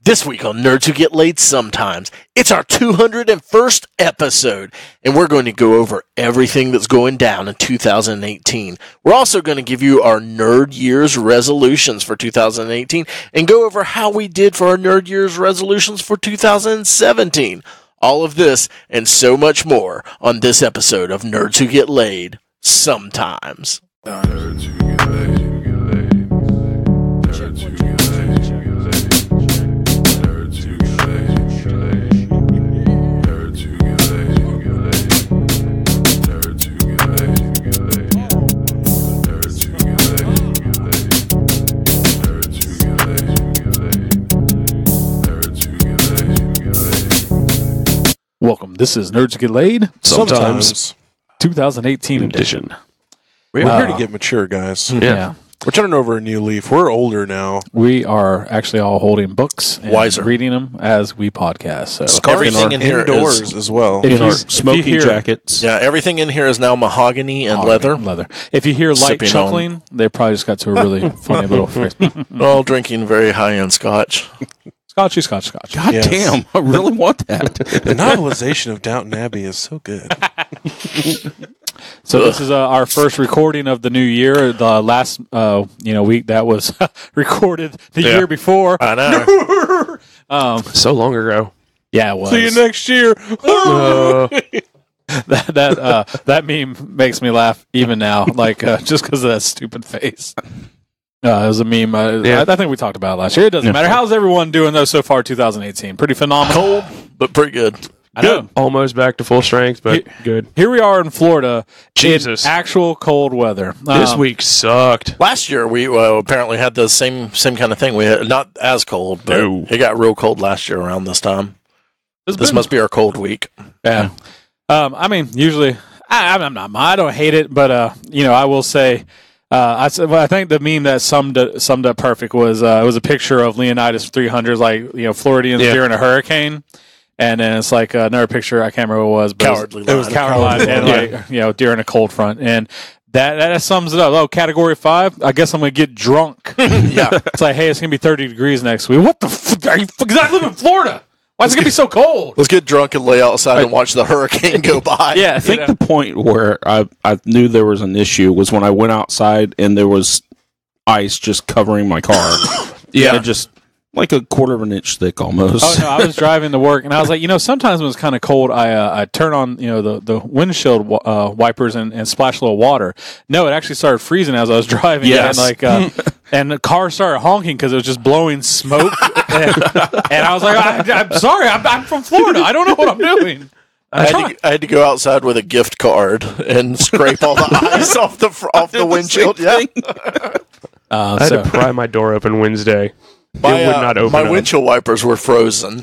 This week on Nerds Who Get Laid Sometimes, it's our 201st episode, and we're going to go over everything that's going down in 2018. We're also going to give you our Nerd Year's resolutions for 2018, and go over how we did for our Nerd Year's resolutions for 2017. All of this, and so much more, on this episode of Nerds Who Get Laid Sometimes. Nerds Who Get Laid. Welcome. This is Nerds Who Get Laid Sometimes. 2018 edition. We're here to get mature, guys. Yeah. We're turning over a new leaf. We're older now. We are actually all holding books and Wiser. reading them as we podcast. So Everything in here indoors is as well. If In you- our if you smoky hear- jackets. Yeah, everything in here is now mahogany and leather. If you hear light Sipping chuckling, they probably just got to a really funny little phrase. All drinking very high-end scotch. Scotchy, scotch. God Yes. damn, I really want that. The novelization of Downton Abbey is so good. So this is our first recording of the new year. The last week that was recorded the year before. I know. So long ago. Yeah, it was. See you next year. That meme makes me laugh even now, like just because of that stupid face. It was a meme. I think we talked about it last year. It doesn't matter. How's everyone doing though so far? 2018, pretty phenomenal. Cold, but pretty good. I know. Almost back to full strength, but good. Here we are in Florida. Jesus. In actual cold weather. This week sucked. Last year, we apparently had the same kind of thing. We had not as cold, but it got real cold last year around this time. This must be our cold week. Yeah. I mean, usually I don't hate it, but I will say. I think the meme that summed up perfect was it was a picture of Leonidas 300, like Floridians during a hurricane, and then it's like another picture I can't remember what it was, but Cowardly it was Cowardly Lion, and during a cold front, and that sums it up. Oh, Category 5. I guess I'm gonna get drunk. Yeah, it's like, hey, it's gonna be 30 degrees next week. What the fuck? Are you? Because I live in Florida. Why is it going to be so cold? Let's get drunk and lay outside and watch the hurricane go by. Yeah, I think the point where I knew there was an issue was when I went outside and there was ice just covering my car. Yeah. Just like a quarter of an inch thick almost. Oh, no, I was driving to work, and I was like, sometimes when it's kind of cold, I turn on, the windshield wipers and splash a little water. No, it actually started freezing as I was driving. Yes. And, and the car started honking because it was just blowing smoke. and I was like, I'm sorry, I'm from Florida. I don't know what I'm doing. I had to go outside with a gift card and scrape all the ice off the windshield. Yeah, I had to pry my door open Wednesday. It would not open. My up. windshield wipers were frozen,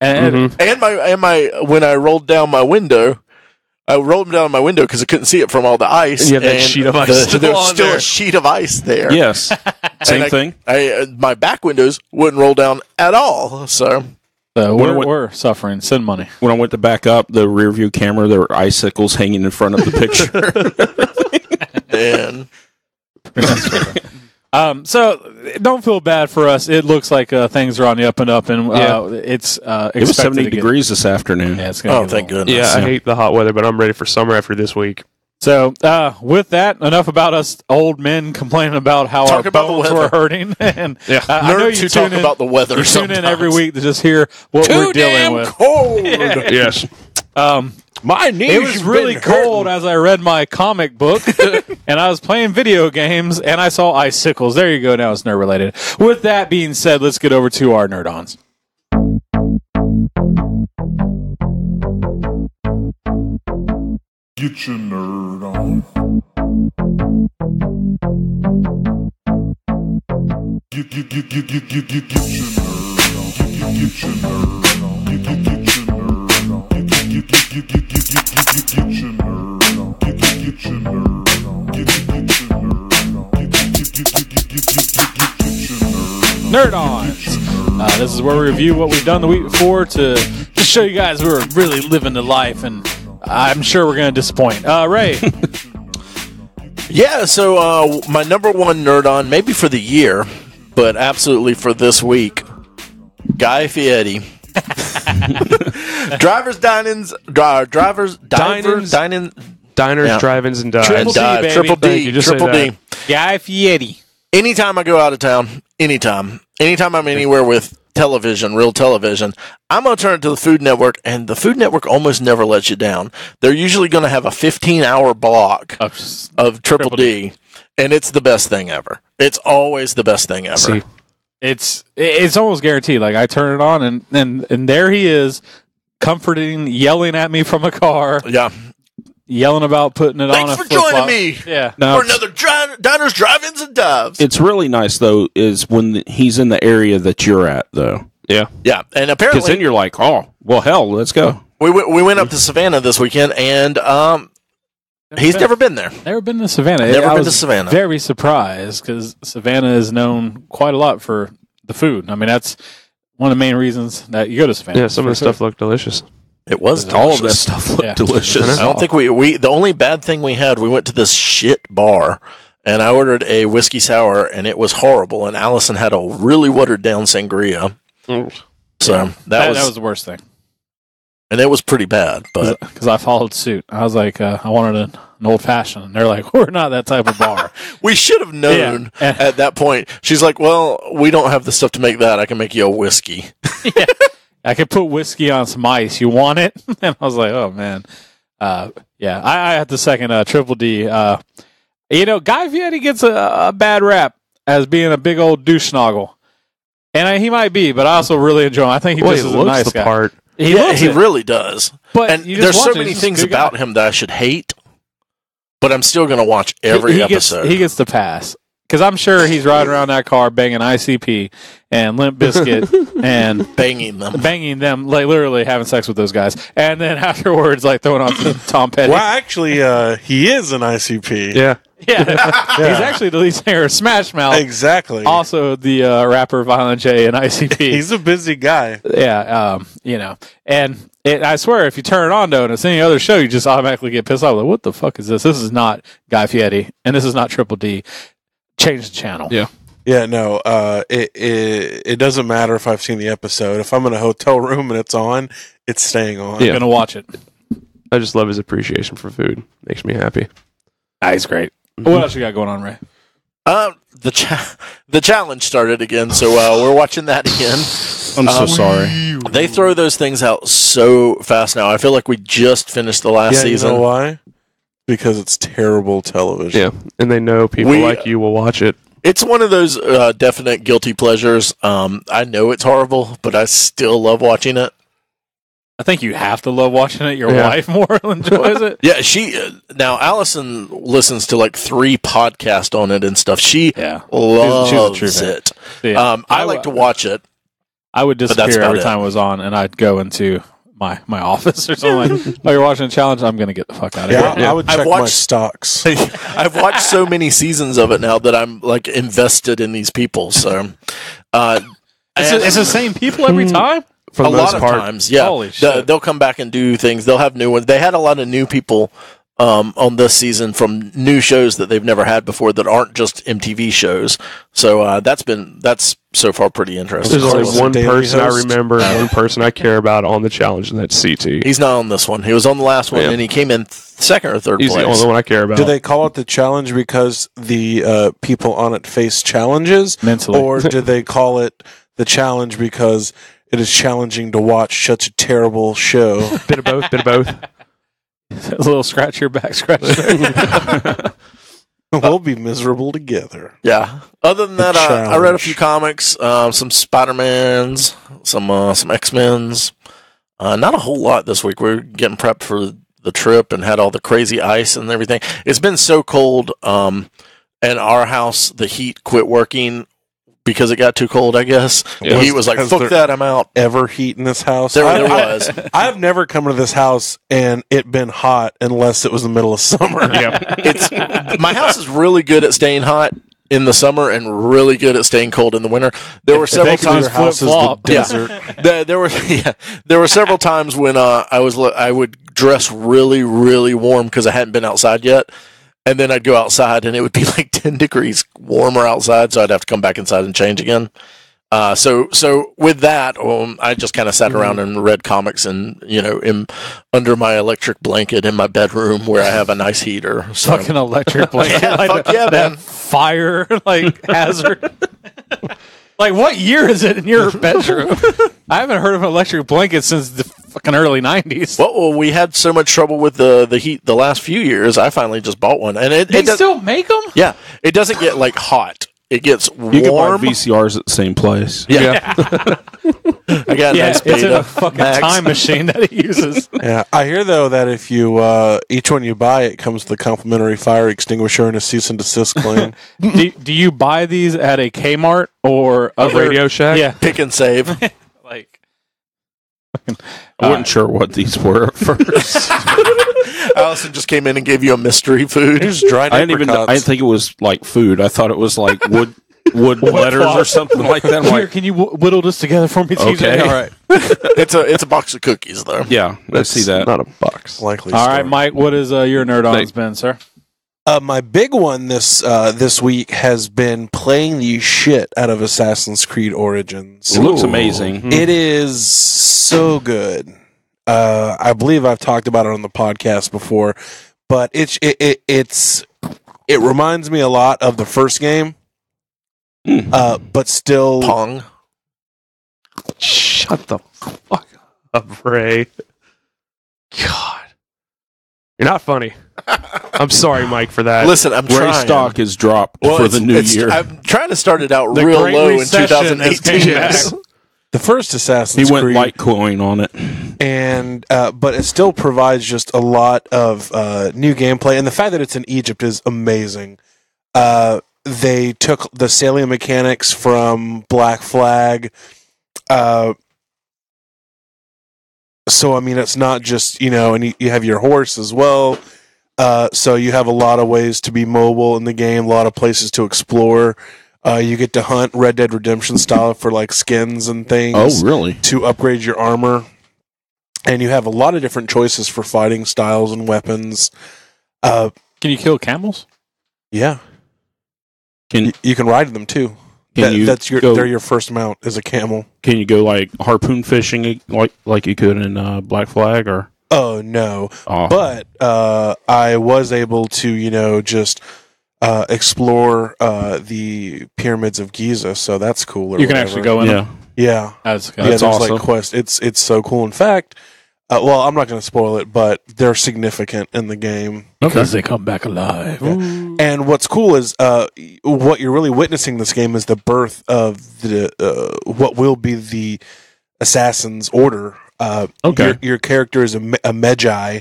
and my when I rolled down my window. I rolled them down my window because I couldn't see it from all the ice. And you have that sheet of ice still There's on still there. a sheet of ice there. Yes. Same thing. My back windows wouldn't roll down at all. So we're suffering. Send money. When I went to back up the rear view camera, there were icicles hanging in front of the picture. and So don't feel bad for us. It looks like things are on the up and up, and it's it was 70 degrees this afternoon. Yeah, it's gonna thank goodness. Yeah, I hate the hot weather, but I'm ready for summer after this week. So with that, enough about us old men complaining about how Talk our about the bones weather. were hurting. And I know Nerds who talk about the weather. You tune in sometimes. every week to just hear what we're dealing with. Cold. Yes. My knees. It was really cold as I read my comic book, and I was playing video games, and I saw icicles. There you go. Now it's nerd related. With that being said, let's get over to our nerd-ons. Get your nerd on. Get your nerd on. Get your nerd on. Get your nerd on. Get your nerd on. Get your nerd on. Nerd-ons. This is where we review what we've done the week before to just show you guys we're really living the life, and I'm sure we're going to disappoint. Ray. Yeah, so my number one nerd on, maybe for the year, but absolutely for this week, Guy Fieri. Drivers, dinings, drivers, divers, dining, Diners, Yeah. drive-ins, and dives. Triple D, baby. Triple Thank D, you. Just Triple say D. Guy Fieri. Anytime I go out of town, anytime I'm anywhere with television, real television, I'm going to turn it to the Food Network, and the Food Network almost never lets you down. They're usually going to have a 15-hour block of Triple D, and it's the best thing ever. It's always the best thing ever. See, It's almost guaranteed. Like I turn it on and there he is, comforting, yelling at me from a car, Yeah. yelling about putting it on. Thanks a for flip-flop. joining me Yeah. for another Diners, Drive-Ins, and Dives. It's really nice though, is when he's in the area that you're at though, Yeah, and because apparently then you're like, oh, well, hell, let's go. we went up to Savannah this weekend, and he's never been there. Never been to Savannah. Never I been was to Savannah. Very surprised because Savannah is known quite a lot for the food. I mean, that's one of the main reasons that you go to Savannah. yeah, some of the stuff looked delicious. It was All of that delicious. stuff looked Yeah. delicious. I don't think we the only bad thing we had, we went to this shit bar, and I ordered a whiskey sour, and it was horrible. And Allison had a really watered down sangria, so that was the worst thing. and it was pretty bad. But Because I followed suit. I was like, I wanted an old fashioned. And they're like, we're not that type of bar. we should have known Yeah. at that point. She's like, "Well, we don't have the stuff to make that. I can make you a whiskey." I could put whiskey on some ice. You want it? And I was like, oh, man. Yeah, I had the second Triple D. Guy Fieri gets a bad rap as being a big old douche snoggle. And he might be, but I also really enjoy him. I think he Well, just he is a looks nice the guy. part. He Yeah, looks he it. really does. But And you just there's watch so it, many he's just a things good about guy. him that I should hate, but I'm still going to watch every he episode. He gets the pass. Because I'm sure he's riding around that car banging ICP and Limp Bizkit and banging them. like literally having sex with those guys. And then afterwards, like throwing on some Tom Petty. Well, actually, he is an ICP. Yeah. Yeah. He's actually the lead singer of Smash Mouth. Exactly. Also the rapper Violent J and ICP. He's a busy guy. Yeah, and I swear, if you turn it on though, and it's any other show, you just automatically get pissed off. Like, what the fuck is this? This is not Guy Fieri, and this is not Triple D. Change the channel. Yeah. Yeah, no. It doesn't matter if I've seen the episode. If I'm in a hotel room and it's on, it's staying on. I'm gonna watch it. I just love his appreciation for food. Makes me happy. He's great. What else you got going on, Ray? The challenge started again, so we're watching that again. I'm so sorry. They throw those things out so fast now. I feel like we just finished the last Yeah, season. you know why? Because it's terrible television. Yeah, and they know people We- like you will watch it. It's one of those definite guilty pleasures. I know it's horrible, but I still love watching it. I think you have to love watching it. Your Yeah. wife more enjoys it. Yeah, she now Allison listens to like 3 podcasts on it and stuff. She Yeah, loves she's a true fan. it. Yeah. I like to watch it. I would that's disappear about every it. time it was on, and I'd go into my office or something. Like, oh, you're watching a challenge? I'm gonna get the fuck out of Yeah, here. I would I've check my watched- stocks. I've watched so many seasons of it now that I'm like invested in these people. So It's the same people every time. For the a most lot part, of times, yeah. Holy shit. They'll come back and do things. They'll have new ones. They had a lot of new people on this season from new shows that they've never had before that aren't just MTV shows. So that's so far pretty interesting. there's only Also one daily person I host. remember, and one person I care about on the challenge, and that's CT. He's not on this one. He was on the last one, Yeah. and he came in second or third He's place. the only one I care about. Do they call it the challenge because the people on it face challenges? Mentally. Or do they call it the challenge because it is challenging to watch such a terrible show? Bit of both. Bit of both. A little scratch your back, scratch. We'll be miserable together. Yeah. Other than that, The I read a challenge. few comics, some Spider-Mans, some X-Men's. Not a whole lot this week. We're getting prepped for the trip and had all the crazy ice and everything. It's been so cold. In our house, the heat quit working because it got too cold, I guess. Yeah. The heat was like, Has fuck there that, I'm out. Ever heat in this house? There was. I've never come to this house and it been hot unless it was the middle of summer. It's my house is really good at staying hot in the summer and really good at staying cold in the winter. There were several times your house is the flip-flop. Yeah. desert. There were several times when I would dress really, really warm because I hadn't been outside yet, and then I'd go outside and it would be like 10 degrees warmer outside, so I'd have to come back inside and change again. So with that, I just kind of sat around and read comics, and under my electric blanket in my bedroom where I have a nice heater. So. Fucking electric blanket. Yeah, fuck yeah, man. Fire hazard. Like, what year is it in your bedroom? I haven't heard of an electric blanket since the fucking early 90s. Well, we had so much trouble with the heat the last few years. I finally just bought one, and They still make them? Yeah, it doesn't get like hot. It gets warm. You can buy VCRs at the same place. Yeah. I got a nice it's in beta. a fucking Max. time machine that he uses. Yeah, I hear though that if you each one you buy, it comes with a complimentary fire extinguisher and a cease and desist claim. Do you buy these at a Kmart or A Radio Shack? Yeah. Pick and save. Like, I wasn't sure what these were at first. Allison just came in and gave you a mystery food. Here's dried I didn't think it was like food. I thought it was like wood letters or something like that. I'm Here, like, can you whittle this together for me, TJ? Okay. All right. It's a box of cookies though. yeah, I see that. Not a box. likely. All right, story. Mike, what is your nerd on's been, sir? My big one this week has been playing the shit out of Assassin's Creed Origins. It looks amazing. It is so good. I believe I've talked about it on the podcast before, but it reminds me a lot of the first game, but still Pong. Shut the fuck up, Ray. God. You're not funny. I'm sorry, Mike, for that. Listen, I'm Ray trying. stock is dropped for the new year. I'm trying to start it out The real Great low in Recession has 2018. came back. the first Assassin's He went Creed. Litecoin on it. And but it still provides just a lot of new gameplay, and the fact that it's in Egypt is amazing. They took the sailing mechanics from Black Flag, so I mean it's not just and you have your horse as well. So you have a lot of ways to be mobile in the game, a lot of places to explore. You get to hunt Red Dead Redemption style for like skins and things. Oh, really? To upgrade your armor. And you have a lot of different choices for fighting styles and weapons. Can you kill camels? Yeah. Can You can ride them too. you They're your first mount is a camel. can you go like harpoon fishing like you could in Black Flag or? Oh no. Oh. But I was able to, just explore the pyramids of Giza, so that's cool. You can actually go in them. Yeah. That's good. Yeah, That's there's awesome. like quest. It's so cool. In fact, well, I'm not going to spoil it, but they're significant in the game. Because they come back alive. And what's cool is what you're really witnessing this game is the birth of the what will be the Assassin's Order. Okay. Your character is a Magi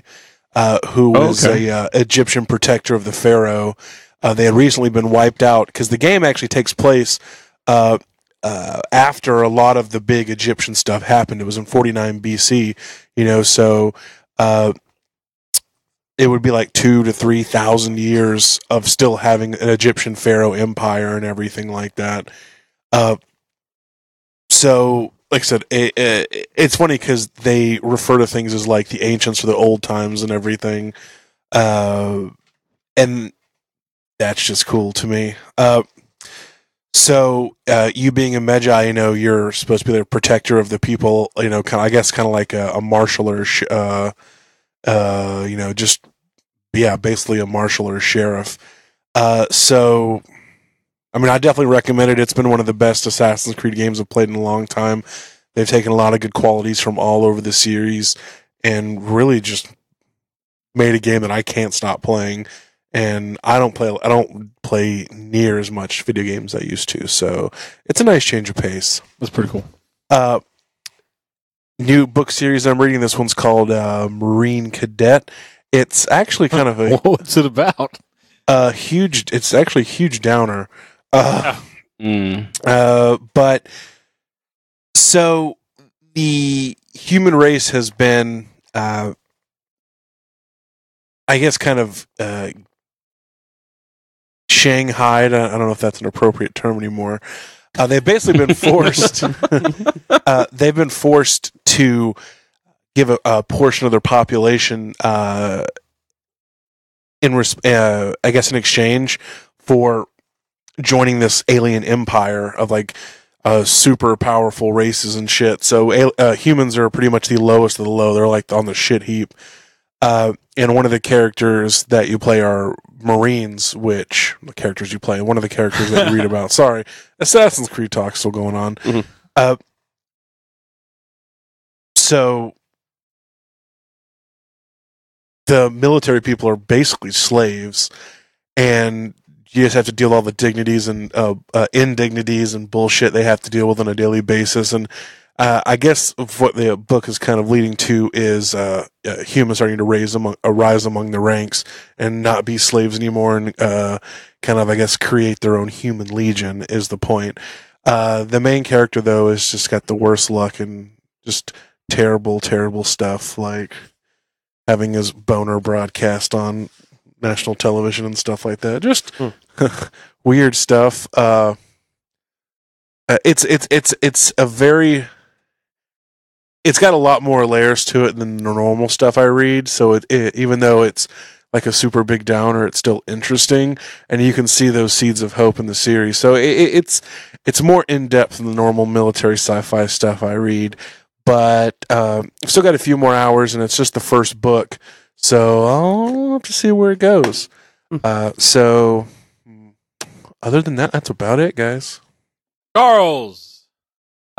who was a Egyptian protector of the pharaoh. They had recently been wiped out because the game actually takes place after a lot of the big Egyptian stuff happened. It was in 49 BC, so it would be like 2,000 to 3,000 years of still having an Egyptian pharaoh empire and everything like that. So, like I said, it's funny because they refer to things as like the ancients or the old times and everything, and that's just cool to me. So, you being a Magi, you're supposed to be the protector of the people, kind of like a marshal or, basically a marshal or sheriff. So, I mean, I definitely recommend it. It's been one of the best Assassin's Creed games I've played in a long time. They've taken a lot of good qualities from all over the series and really just made a game that I can't stop playing. And I don't play near as much video games as I used to, so it's a nice change of pace. That's pretty cool. New book series I'm reading. This one's called Marine Cadet. It's actually kind of a What's it about? huge. It's actually a huge downer. But so the human race has been, I guess, kind of shanghaied. I don't know if that's an appropriate term anymore. They've basically been forced. They've been forced to give a portion of their population, I guess, in exchange for joining this alien empire of like super powerful races and shit. So humans are pretty much the lowest of the low. They're like on the shit heap. And one of the characters that you play are Marines, which the characters you play, one of the characters that you read about. Sorry, Assassin's Creed talk still going on. Mm-hmm. So the military people are basically slaves, and you just have to deal with all the dignities and indignities and bullshit they have to deal with on a daily basis. And I guess what the book is kind of leading to is humans starting to rise among the ranks and not be slaves anymore, and kind of, I guess, create their own human legion is the point. The main character, though, has just got the worst luck and just terrible, terrible stuff, like having his boner broadcast on national television and stuff like that. Just weird stuff. It's a very... It's got a lot more layers to it than the normal stuff I read, so it even though it's like a super big downer, it's still interesting, and you can see those seeds of hope in the series. So it's more in-depth than the normal military sci-fi stuff I read, but I've still got a few more hours, and it's just the first book, so I'll have to see where it goes. So other than that, that's about it, guys. Charles.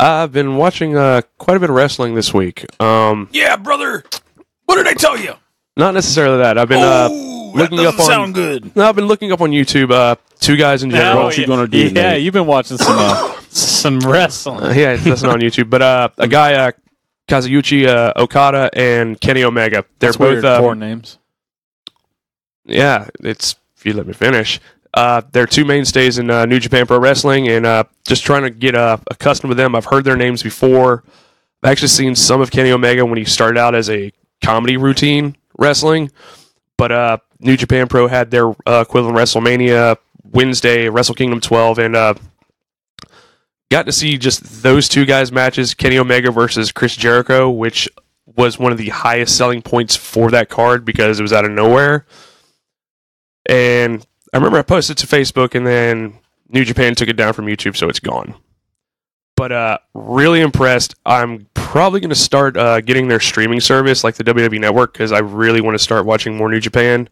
I've been watching quite a bit of wrestling this week. Yeah, brother. What did I tell you? Not necessarily that. I've been looking up on. Sound good. No, I've been looking up on YouTube. Two guys in general. What you gonna do? Yeah, Nate? you've been watching some wrestling. Yeah, that's not on YouTube. But a guy, Kazuyoshi Okada and Kenny Omega. They're That's both weird, foreign names. Yeah, it's if you let me finish. They're two mainstays in New Japan Pro Wrestling, and just trying to get accustomed with them. I've heard their names before. I've actually seen some of Kenny Omega when he started out as a comedy routine wrestling. But New Japan Pro had their equivalent WrestleMania Wednesday, Wrestle Kingdom 12, and got to see just those two guys' matches, Kenny Omega versus Chris Jericho, which was one of the highest selling points for that card because it was out of nowhere. And I remember I posted to Facebook, and then New Japan took it down from YouTube, so it's gone. But really impressed. I'm probably going to start getting their streaming service, like the WWE Network, because I really want to start watching more New Japan,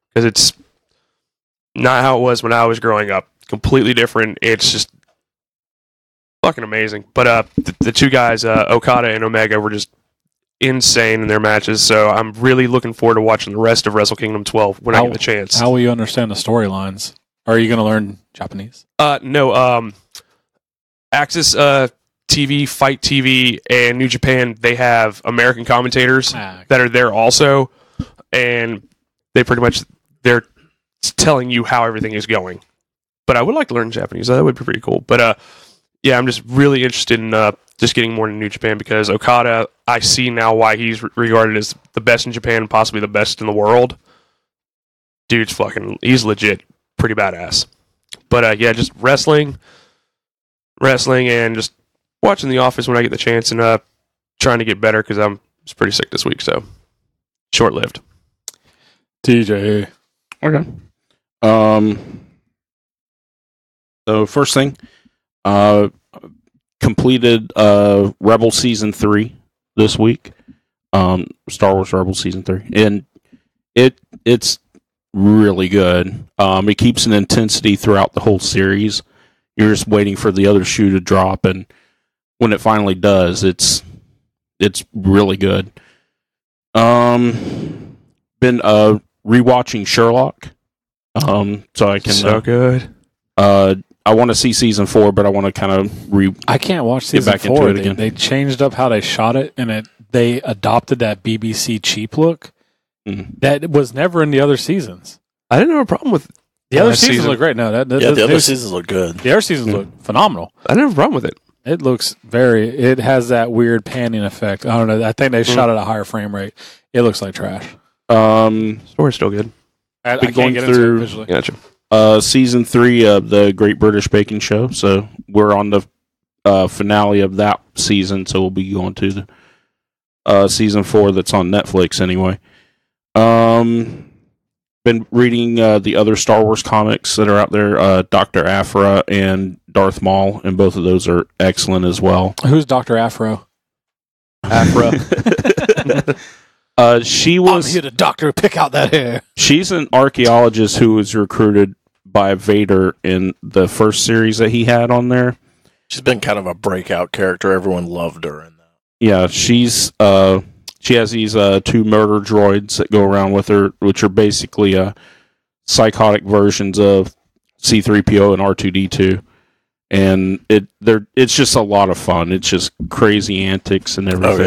because it's not how it was when I was growing up. Completely different. It's just fucking amazing. But the two guys, Okada and Omega, were just insane in their matches, so I'm really looking forward to watching the rest of Wrestle Kingdom 12 when I get the chance. How will you understand the storylines? Are you going to learn Japanese? No. Axis TV, Fight TV, and New Japan, they have American commentators that are there also, and they're telling you how everything is going. But I would like to learn Japanese. That would be pretty cool. But yeah, I'm just really interested in just getting more into New Japan, because Okada, I see now why he's regarded as the best in Japan, possibly the best in the world. Dude's he's legit pretty badass. But yeah, just wrestling, and just watching The Office when I get the chance, and trying to get better, because I'm just pretty sick this week, so short-lived. TJ. Okay. So first thing, completed Rebel Season 3 this week. Star Wars Rebel Season 3. And it's really good. It keeps an intensity throughout the whole series. You're just waiting for the other shoe to drop, and when it finally does, it's really good. Been rewatching Sherlock. So I can So good. I want to see season 4, but I want to kind of I can't watch season back 4. into it again. They changed up how they shot it, and they adopted that BBC cheap look that was never in the other seasons. I didn't have a problem with the other seasons look great. No, the other seasons look good. The other seasons look phenomenal. I didn't have a problem with it. It looks it has that weird panning effect. I don't know. I think they shot at a higher frame rate. It looks like trash. Story's still good. I Been can't going get into it through- visually. Gotcha. season 3 of the Great British Baking Show. So we're on the finale of that season. So we'll be going to the season 4 that's on Netflix anyway. been reading the other Star Wars comics that are out there, Dr. Aphra and Darth Maul, and both of those are excellent as well. Who's Dr. Afro? Afra. She I'm was here to doctor pick out that hair. she's an archaeologist who was recruited by Vader in the first series that he had on there. She's been kind of a breakout character. Everyone loved her in that. Yeah, she's she has these two murder droids that go around with her, which are basically psychotic versions of C-3PO and R2-D2. And it's just a lot of fun. It's just crazy antics and everything.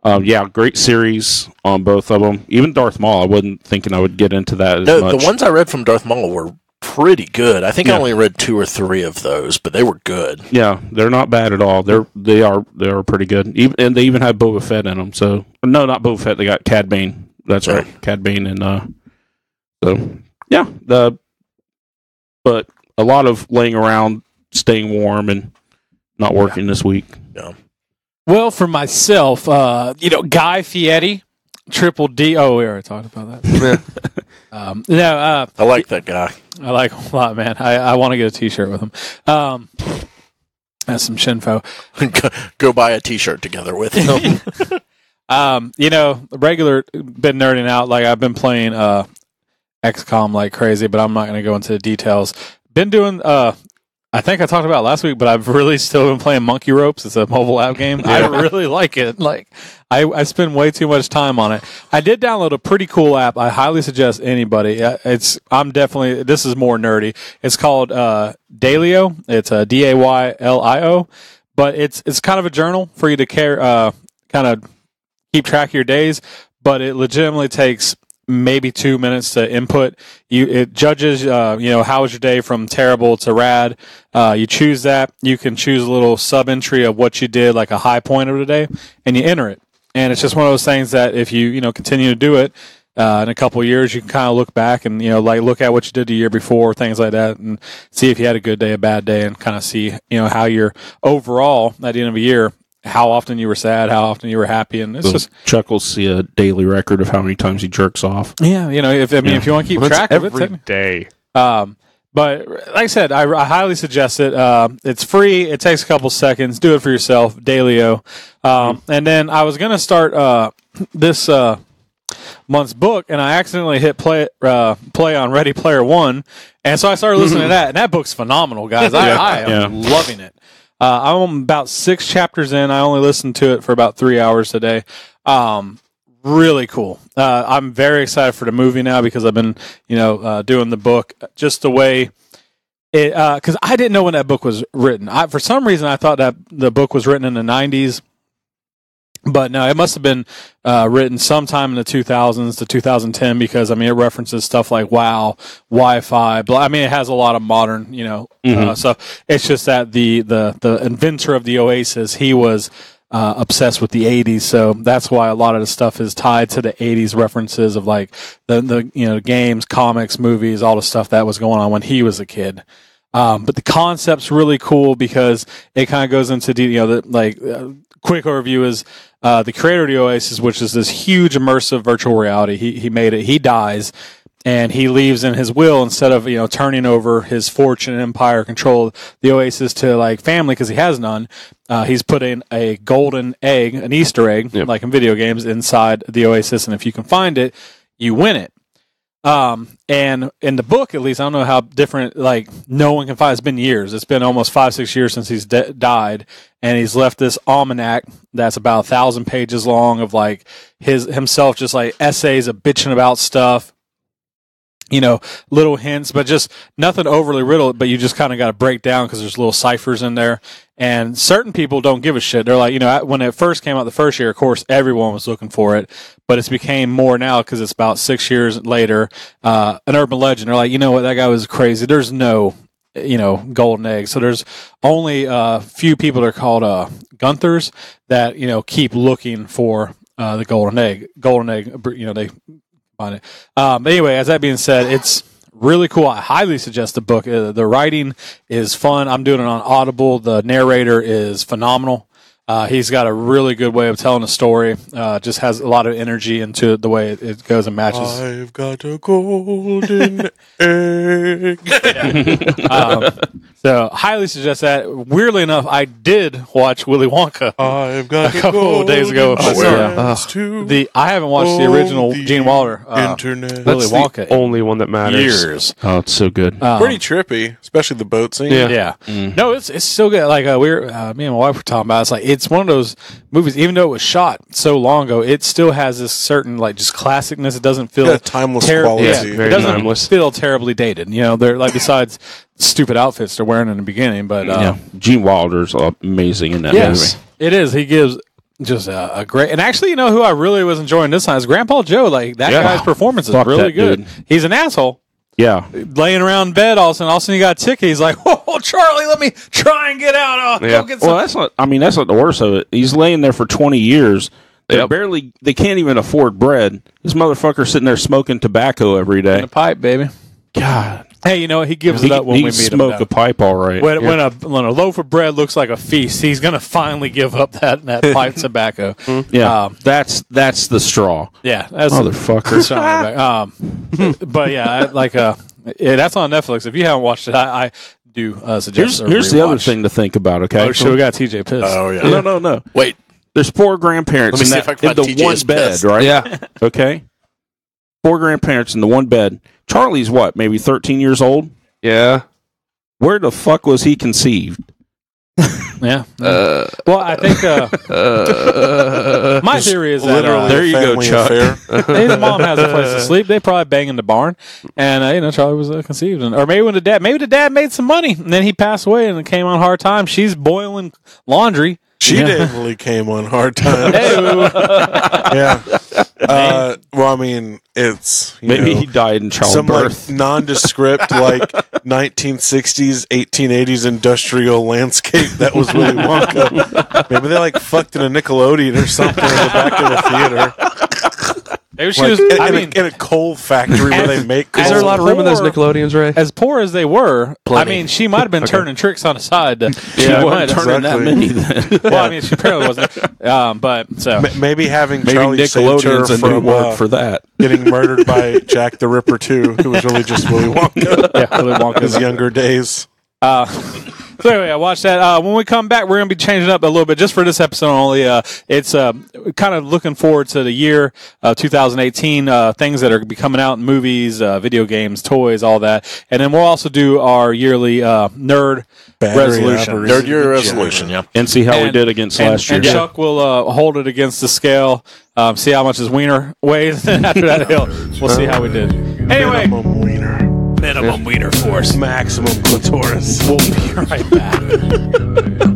Oh, yeah. So, great series on both of them. Even Darth Maul, I wasn't thinking I would get into that as much. The ones I read from Darth Maul were pretty good. I think I Yeah. only read 2 or 3 of those, but they were good. Yeah, they're not bad at all. They are pretty good. And they even have Boba Fett in them. So no, not Boba Fett. They got Cad Bane. That's right, Cad Bane, and so yeah. But a lot of laying around, staying warm, and not working this week. Yeah. Well, for myself, Guy Fieri, Triple D. Oh, we already talked about that. I like that guy. I like him a lot, man. I want to get a T-shirt with him. That's some shinfo. Go buy a T-shirt together with him. Regular been nerding out. Like I've been playing XCOM like crazy, but I'm not going to go into the details. Been doing. I think I talked about it last week, but I've really still been playing Monkey Ropes. It's a mobile app game. I really like it. Like I spend way too much time on it. I did download a pretty cool app. I highly suggest anybody. This is more nerdy. It's called Daylio. It's Daylio, but it's kind of a journal for you to kind of keep track of your days. But it legitimately takes maybe 2 minutes to input. It judges, how was your day from terrible to rad. You choose that. You can choose a little sub entry of what you did, like a high point of the day, and you enter it. And it's just one of those things that if you continue to do it in a couple of years, you can kind of look back and look at what you did the year before, things like that, and see if you had a good day, a bad day, and kind of see how you're overall at the end of a year. How often you were sad, how often you were happy, and it's just Chuckles see a daily record of how many times he jerks off. Yeah, if you want to keep track of it, every day. But like I said, I highly suggest it. It's free. It takes a couple seconds. Do it for yourself, Daylio. And then I was gonna start this month's book, and I accidentally hit play on Ready Player One, and so I started listening to that, and that book's phenomenal, guys. I am loving it. I'm about 6 chapters in. I only listened to it for about 3 hours a day. Really cool. I'm very excited for the movie now because I've been, doing the book just the way it. Because I didn't know when that book was written. For some reason, I thought that the book was written in the 90s. But no, it must have been written sometime in the 2000s to 2010 because, it references stuff like WoW, Wi-Fi. It has a lot of modern, so it's just that the inventor of the Oasis, he was obsessed with the 80s. So that's why a lot of the stuff is tied to the 80s references of like the games, comics, movies, all the stuff that was going on when he was a kid. But the concept's really cool because it kind of goes into quick overview is the creator of the Oasis, which is this huge immersive virtual reality. He made it. He dies, and he leaves in his will, instead of turning over his fortune and empire, control the Oasis to family because he has none. He's put in a golden egg, an Easter egg, like in video games, inside the Oasis, and if you can find it, you win it. And in the book, at least, I don't know how different, no one can find. It's been years. It's been almost 5-6 years since he's died. And he's left this almanac that's about 1,000 pages long of himself, just essays of bitching about stuff, little hints, but just nothing overly riddled, but you just kind of got to break down because there's little ciphers in there. And certain people don't give a shit. They're like, when it first came out the first year, of course, everyone was looking for it, but it's became more now because it's about 6 years later, an urban legend. They're like, what, that guy was crazy. There's no, golden egg. So there's only a few people that are called Gunthers that, keep looking for the golden egg. They find it. But anyway, as that being said, it's really cool. I highly suggest the book. The writing is fun. I'm doing it on Audible. The narrator is phenomenal. He's got a really good way of telling a story. Just has a lot of energy into the way it goes and matches. I've got a golden egg. So highly suggest that. Weirdly enough, I did watch Willy Wonka. I've got A couple of days ago. I haven't watched the original Gene Wilder internet. Willy Wonka. Only one that matters. Years. Oh, it's so good. Pretty trippy, especially the boat scene. Yeah. No, it's still good. Like me and my wife were talking about. It's one of those movies. Even though it was shot so long ago, it still has this certain just classicness. It doesn't feel Got a timeless quality. Yeah, Very it doesn't timeless. feel terribly dated. They're besides stupid outfits they're wearing in the beginning, but Gene Wilder's amazing in that yes, movie. it is. He gives just a great. And actually, who I really was enjoying this time is Grandpa Joe. That guy's performance is Fuck really that good. dude. He's an asshole. Yeah. Laying around in bed, all of a sudden he got a ticket. He's like, "Oh, Charlie, let me try and get out. Go get some." Well, that's not the worst of it. He's laying there for 20 years. They can't even afford bread. This motherfucker's sitting there smoking tobacco every day. a pipe, baby. God. Hey, he gives it up when we meet him. smoke a pipe, all right. When a loaf of bread looks like a feast, he's going to finally give up that pipe tobacco. Yeah, that's the straw. Yeah, that's Motherfucker. But yeah, that's on Netflix. If you haven't watched it, I do suggest. Here's the other thing to think about. Okay, Oh, sure, we got TJ pissed. Oh yeah. No. Wait. There's 4 grandparents Let me in, see if I in can the find one TJ's bed, pissed. right? Yeah. Okay. 4 grandparents in the one bed. Charlie's what? Maybe 13 years old. Yeah. Where the fuck was he conceived? Yeah. Well, I think my theory is that Literally, there you go, family Chuck. affair. his mom has a place to sleep. They probably bang in the barn, and Charlie was conceived, or maybe the dad made some money, and then he passed away, and it came on hard times. She's boiling laundry. She definitely came on hard times. Yeah. Well, I mean, it's Maybe he died in some childbirth. nondescript 1960s, 1880s industrial landscape that was Willy Wonka. Maybe they fucked in a Nickelodeon or something in the back of the theater. Maybe she Like, was. in a coal factory where they make coal. Is there a lot of room in those poor- Nickelodeons, Ray? as poor as they were, Plenty. she might have been turning tricks on the side. She wasn't turning that exactly. many then. Well, she apparently wasn't. But so Maybe having Maybe Charlie saved her Nickelodeon's a new from word for that. getting murdered by Jack the Ripper too, who was really just Willy Wonka yeah, Willy in Wonka. his younger days. So anyway, I watched that. When we come back, we're going to be changing up a little bit just for this episode only. It's kind of looking forward to the year 2018, things that are be coming out in movies, video games, toys, all that. And then we'll also do our yearly nerd Battery resolution. operated. Nerd year resolution, yeah. And see how we did against last year. And Chuck will hold it against the scale, see how much his wiener weighs. And after that, we'll see how we did. Anyway, Minimum wiener. minimum wiener force. Maximum clitoris. We'll be right back.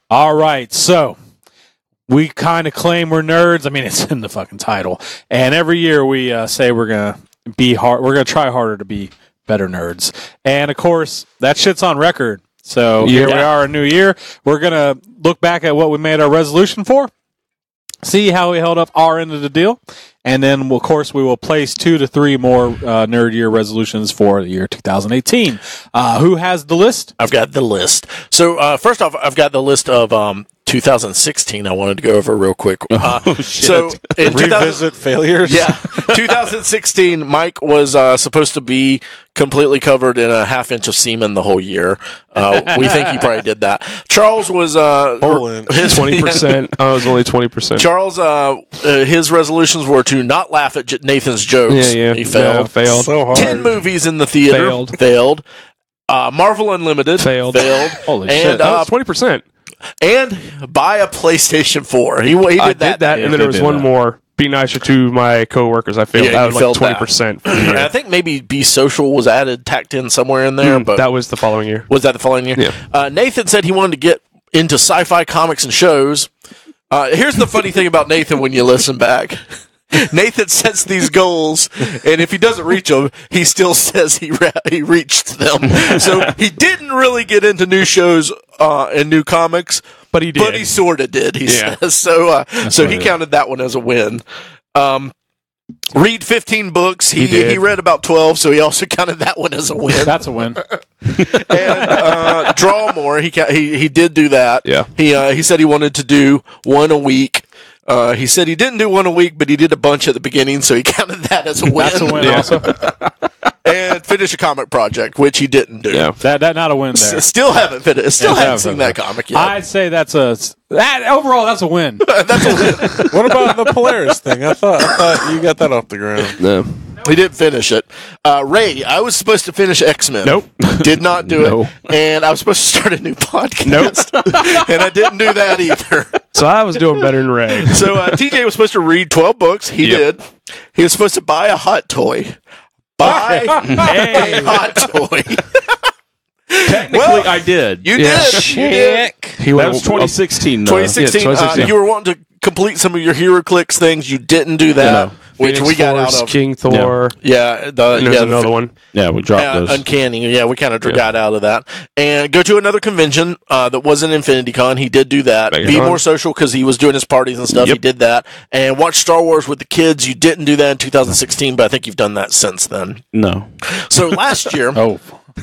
All right, so we kind of claim we're nerds. I mean, it's in the fucking title. And every year we say we're gonna be hard. We're gonna try harder to be better nerds. And of course, that shit's on record. So here we are, a new year. We're gonna look back at what we made our resolution for, see how we held up our end of the deal, and then of course we will place 2 to 3 more nerd year resolutions for the year 2018. Who has the list? I've got the list. So first off, I've got the list of 2016 I wanted to go over real quick. So in 2000 Revisit failures. yeah, 2016, Mike was supposed to be completely covered in a half-inch of semen the whole year. We think he probably did that. Charles was Whole inch. his 20%. I was only 20%. Charles, his resolutions were to not laugh at Nathan's jokes. Yeah. He failed. Yeah, failed. So hard. 10 movies in the theater. Failed. Marvel Unlimited. Failed. Holy and, shit. That was 20%. And buy a PlayStation 4. He did I that. did that, and then there was one more. Be nicer to my coworkers. I failed. Yeah, That you was failed like that. 20%. And I think maybe Be Social was tacked in somewhere in there. But that was the following year. was that the following year? Yeah. Nathan said he wanted to get into sci-fi comics and shows. Here's the funny thing about Nathan when you listen back. Nathan sets these goals, and if he doesn't reach them, he still says he reached them. So he didn't really get into new shows and new comics. But he did. But he sort of did, he Yeah. says. So he right. counted that one as a win. Read 15 books. He did. read about 12, so he also counted that one as a win. That's a win. And draw more. He did do that. Yeah. He said he wanted to do one a week. He said he didn't do one a week, but he did a bunch at the beginning, so he counted that as a win. That's a win also. And finish a comic project, which he didn't do. Yeah. That not a win there. Still haven't finished. Still Yeah, haven't seen that comic yet. I'd say overall that's a win. That's a win. What about the Polaris thing? I thought you got that off the ground. No. We did finish it. Ray, I was supposed to finish X-Men. Nope. Did not do No. it. And I was supposed to start a new podcast. Nope. And I didn't do that either. So I was doing better than Ray. So TJ was supposed to read 12 books. He Yep. did. He was supposed to buy a hot toy. Buy a hot toy. Technically, Well, I did. You Yeah. did. You did. That was 2016. though. 2016. Yeah, 2016. You were wanting to complete some of your HeroClix things. You didn't do that, No. which Phoenix we got Force, out of. King Thor. Yeah, And there's another one. Yeah, we dropped those. Uncanny. Yeah, we kind of got out of that. And go to another convention that wasn't InfinityCon. He did do that. Mega Be Con. more social because he was doing his parties and stuff. Yep. He did that. And watch Star Wars with the kids. You didn't do that in 2016, but I think you've done that since then. No. So last year, Oh.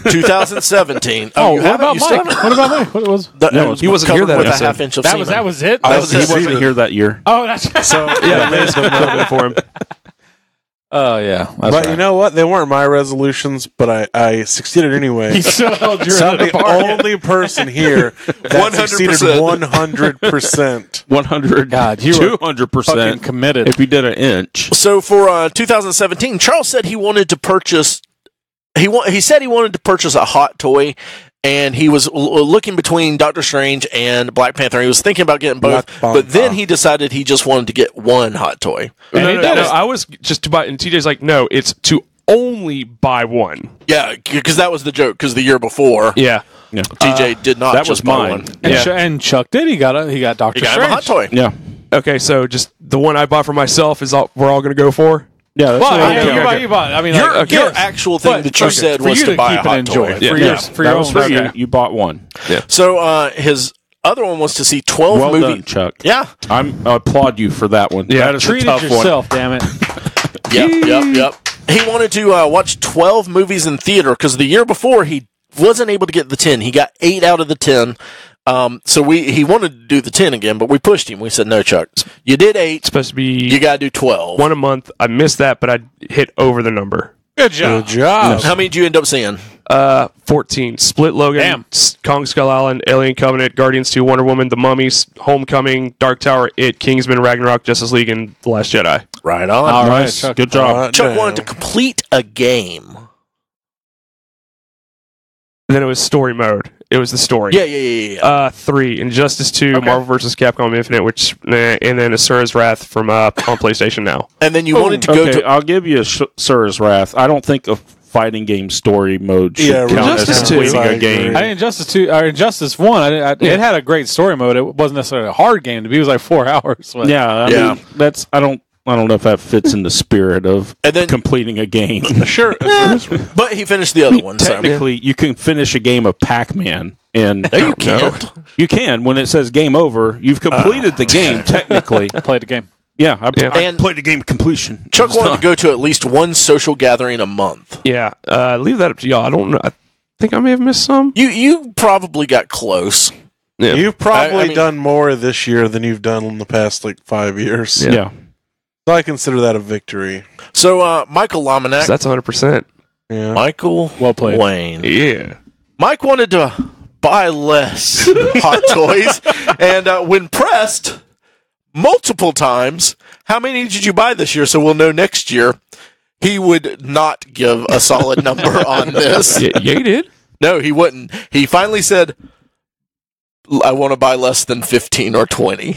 2017. Oh, you what haven't? about You still Mike? haven't? What about Mike? What was? No, he wasn't here Covered that with a episode. half inch of That was semen. it. That was He it. wasn't here that year. Oh, that's So yeah, they just don't know for him. Oh yeah. That's But right. you know what? They weren't my resolutions, but I succeeded anyway. He still held your So I'm other the part. only person here that succeeded 100%. 100. God, you were 200%. fucking committed. If you did an inch. So for 2017, Charles said he wanted to purchase. He said he wanted to purchase a hot toy, and he was looking between Doctor Strange and Black Panther. He was thinking about getting both, Black but Panther. then he decided he just wanted to get one hot toy. And he did it. I was just to buy, and TJ's like, no, it's to only buy one. Yeah, because that was the joke. Because the year before, Yeah. Yeah. TJ did not that just was buy mine. one. And, Yeah. and Chuck did. He got Doctor He got Strange. him a hot toy. Yeah. Okay, so just the one I bought for myself is all we're all going to go for. Yeah. That's Well, what I yeah, did. you bought. I mean, Your, like, your yes. actual thing But that you for- said for was you to buy a keep hot and enjoy toy. it. Yeah. For Yeah. yours, for that your was own. for you. Okay. You bought one. So his other one was to see 12 Well movies. done, Chuck. Yeah. I applaud you for that one. Yeah. That is Treat a tough it yourself, damn it. Yep. He wanted to watch 12 movies in theater because the year before he wasn't able to get the 10. He got 8 out of the 10. So he wanted to do the 10 again, but we pushed him. We said, no, Chuck, you did 8. It's supposed to be You got to do 12. one a month. I missed that, but I hit over the number. Good job. Good job. How many did you end up seeing? 14. Split Logan, Damn. Kong Skull Island, Alien Covenant, Guardians 2, Wonder Woman, The Mummies, Homecoming, Dark Tower, It, Kingsman, Ragnarok, Justice League, and The Last Jedi. Right on. All right, Nice. Chuck. Good job. Chuck wanted to complete a game. And then it was story mode. It was the story. Yeah. 3. Injustice 2, Okay. Marvel vs. Capcom Infinite, and then Asura's Wrath from on PlayStation Now. And then you wanted to go Okay, to. I'll give you Sir's Wrath. I don't think a fighting game story mode should Yeah, count as Injustice 2. completing I a game. agree. I think Injustice 2 or Injustice 1, it had a great story mode. It wasn't necessarily a hard game to be. It was like 4 hours. But Yeah, I Yeah. mean, that's I don't know if that fits in the spirit of And then- completing a game. Sure. But he finished the other one. So. Technically, you can finish a game of Pac-Man, and No, you can't. you can when it says game over. You've completed the game technically. played the game. Yeah, I And- played the game completion. Chuck wanted to go to at least one social gathering a month. Yeah. Leave that up to y'all. I don't know. I think I may have missed some. You probably got close. Yeah. You've probably I mean- done more this year than you've done in the past 5 years. Yeah. So I consider that a victory. So Michael Lominack, So that's 100%. Yeah. Michael Well played. Wayne. Yeah. Mike wanted to buy less hot toys, and when pressed multiple times, how many did you buy this year? So we'll know next year. He would not give a solid number on this. Yeah, you did. No, he wouldn't. He finally said, I want to buy less than 15 or 20.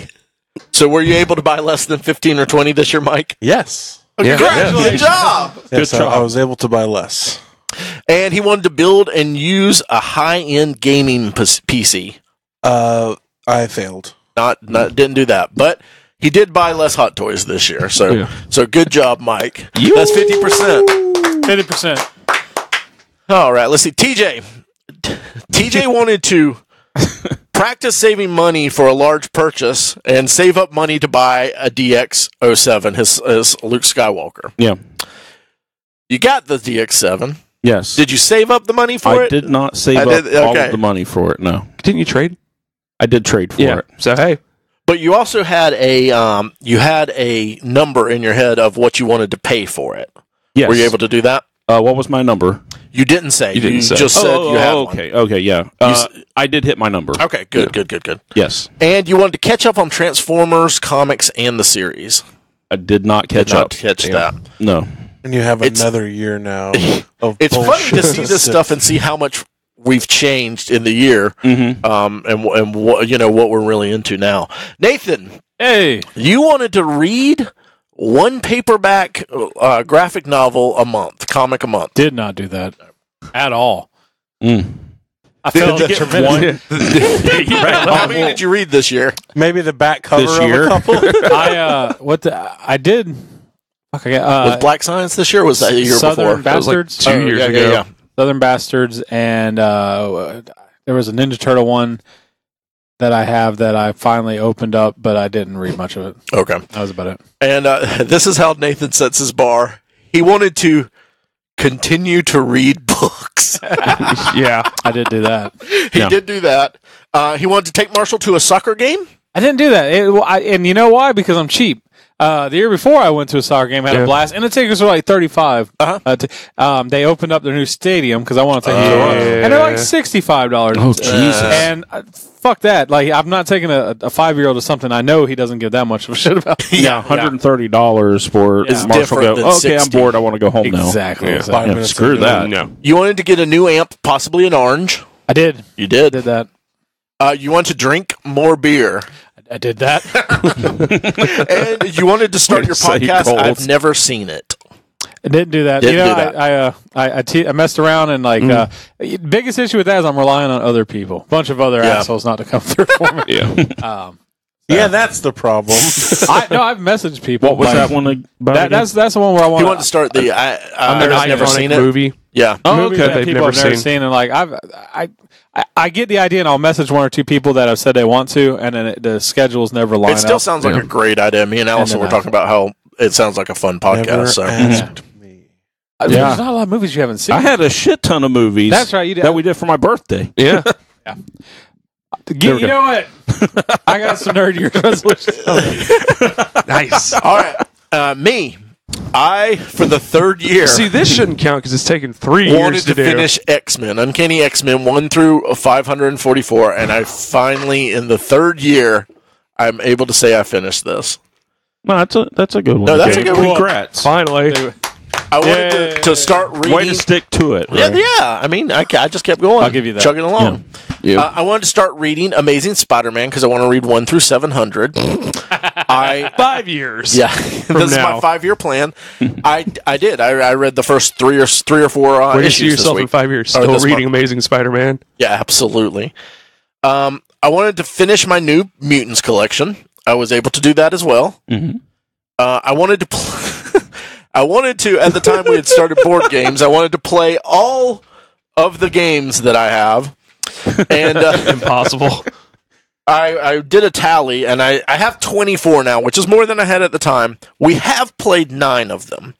So were you able to buy less than 15 or 20 this year, Mike? Yes. Yeah. Good job. Yes, Good job. I was able to buy less. And he wanted to build and use a high-end gaming PC. I failed. Not didn't do that, but he did buy less hot toys this year. So Yeah. so good job, Mike. That's 50%. 50%. All right, let's see. TJ wanted to Practice saving money for a large purchase and save up money to buy a DX07, his Luke Skywalker. Yeah. You got the DX7. Yes. Did you save up the money for it? I did not save up all of the money for it. No. Didn't you trade? I did trade for it. So hey, But you also had a number in your head of what you wanted to pay for it. Yes. Were you able to do that? What was my number? You didn't say. You didn't say. Just said you had one. Okay, yeah. I did hit my number. Okay, good. Yes. And you wanted to catch up on Transformers, comics, and the series. I did not catch Did not up. catch that. No. And you have another year now of It's funny bullshit to see this stuff and see how much we've changed in the year, Mm-hmm. and what we're really into now. Nathan, Hey, you wanted to read one paperback graphic novel a month, comic a month. did not do that at all. Mm. I felt Did tremendous. How many did you read this year? Maybe the back cover This of year? a couple. I did. Fuck, Was Black Science this year? Or was that a year Southern before? Bastards. 2 years ago. Yeah. Southern Bastards, and there was a Ninja Turtle one that I have that I finally opened up, but I didn't read much of it. Okay. That was about it. And this is how Nathan sets his bar. He wanted to continue to read books. yeah. I did do that. He did do that. He wanted to take Marshall to a soccer game. I didn't do that. And you know why? Because I'm cheap. The year before I went to a soccer game, had a blast, and the tickets were like $35. They opened up their new stadium because I want to take it, and they're like $65. Oh, Jesus. And fuck that! Like, I'm not taking a 5-year-old to something I know he doesn't give that much of a shit about. Yeah, $130 for It's Marshall different go, than okay, I'm 60. bored, I want to go home now. Exactly. Yeah. exactly. Yeah, screw that. No. You wanted to get a new amp, possibly an orange. I did. You did. Did that. You want to drink more beer. I did that. And you wanted to start Way your to say podcast. cold. I've never seen it. I didn't do that. Didn't you know, do that. I messed around and biggest issue with that is I'm relying on other people, a bunch of other assholes not to come through for me. Yeah. Yeah, that's the problem. I've messaged people. What was like, that one about? That's the one where I You want wanted to start the. I've never seen it. movie. Yeah. Oh, movies okay. that They've people never have never seen. seen, and like I get the idea, and I'll message one or two people that have said they want to, and then the schedules never line It still up. sounds like a great idea. Me and Allison were then talking about how it sounds like a fun podcast. Never So asked me. There's not a lot of movies you haven't seen. I had a shit ton of movies. That's right, you did. That we did for my birthday. Yeah. You know what? I got some nerd year resolutions. Nice. all right, me. I for the third year See, this shouldn't count because it's taken 3 wanted years to do. finish X-Men, Uncanny X-Men 1 through 544, and I finally, in the third year, I'm able to say I finished this. No, that's a good one. No, that's a good one. Congrats. Finally. I wanted to start reading. Way to stick to it. Yeah, Ray. yeah. I mean, I just kept going. I'll give you that. Chugging along. Yeah. I wanted to start reading Amazing Spider-Man because I want to read 1 through 700. 5 years. Yeah, this is now. my 5-year plan. I did. I read the first three or four Where do you issues see yourself this in week. 5 years? Or Still this reading month. Amazing Spider-Man? Yeah, absolutely. I wanted to finish my new Mutants collection. I was able to do that as well. Mhm. I wanted to. I wanted to. At the time we had started board games, I wanted to play all of the games that I have, and Impossible. I did a tally, and I have 24 now, which is more than I had at the time. We have played 9 of them.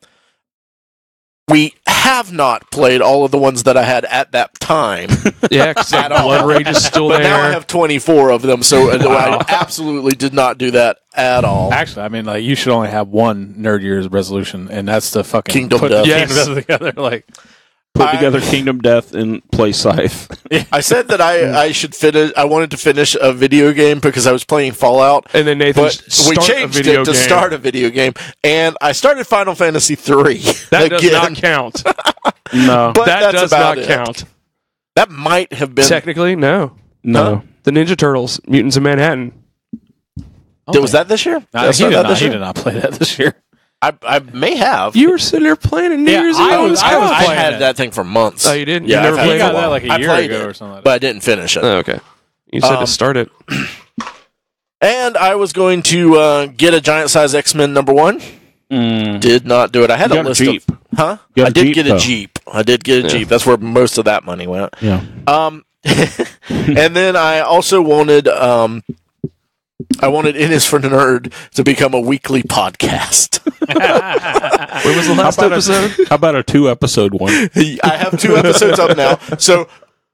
We have not played all of the ones that I had at that time. Yeah, because that Blood Rage is still But there. now I have 24 of them, so I absolutely did not do that at all. Actually, I mean, like, you should only have one nerd year's resolution, and that's the fucking Kingdom put Death. the Yes. Kingdom Death together. Like, Put together Kingdom Death and play Scythe. I said that I should finish. I wanted to finish a video game because I was playing Fallout. And then Nathan, But we changed it to start a video game, and I started Final Fantasy III. That again. does not count. No. But That that's does about not it. count. That might have been. Technically, no. No. The Ninja Turtles, Mutants of Manhattan. Was that this year? Nah, Did I start that this he year? did not play that this year. I may have. You were sitting there playing a New Yeah, Year's I Eve. was on playing I had it. that thing for months. Oh, you didn't? Yeah, You never I've had played it it? for got a that while. like a I year played ago it, or something like that. but I didn't finish it. Oh, okay. You said to start it. And I was going to get a giant size X-Men #1. Did not do it. I had You a got a list Jeep. of. Huh? You got I a did Jeep, get a though. Jeep. I did get a Jeep. That's where most of that money went. Yeah. And then I also wanted It Is for Nerd to become a weekly podcast. When was the last episode? How about a 2-episode one? I have 2 episodes up now, so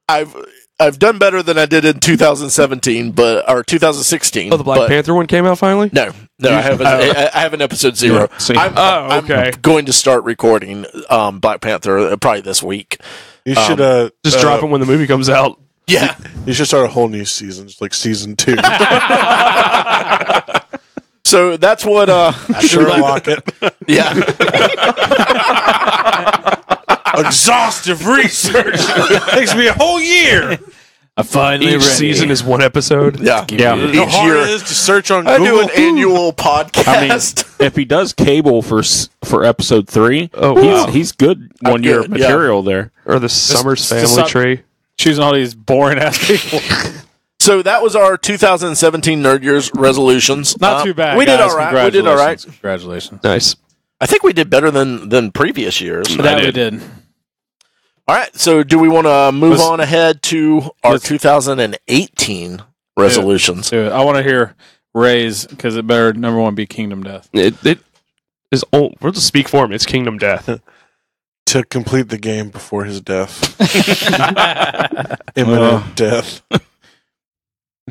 I've done better than I did in 2017, or 2016. Oh, the Black Panther one came out finally? No, I haven't. I haven't episode 0. Yeah, see. I'm okay. going to start recording Black Panther probably this week. You should Just drop them when the movie comes out. Yeah. You should start a whole new season, just like season 2. So that's what Sherlock it. Yeah. Exhaustive research. Takes me a whole year. I finally Each season is 1 episode. Yeah. Yeah. You know Each how hard year it is to search on I Google. do an annual podcast. I mean, if he does cable for episode 3, wow. he's good I'm 1 year good, material there. Or the Summers just family stop- tree. choosing all these boring ass people. So that was our 2017 Nerd Year's resolutions. Not too bad. We did guys. all right. We did all right. Congratulations. Nice. I think we did better than previous years. That we did. All right. So do we want to move Let's- on ahead to our 2018 resolutions? Do it. I want to hear Ray's because it better number 1 be Kingdom Death. It is old. We'll just speak for him. It's Kingdom Death. To complete the game before his death. Imminent death.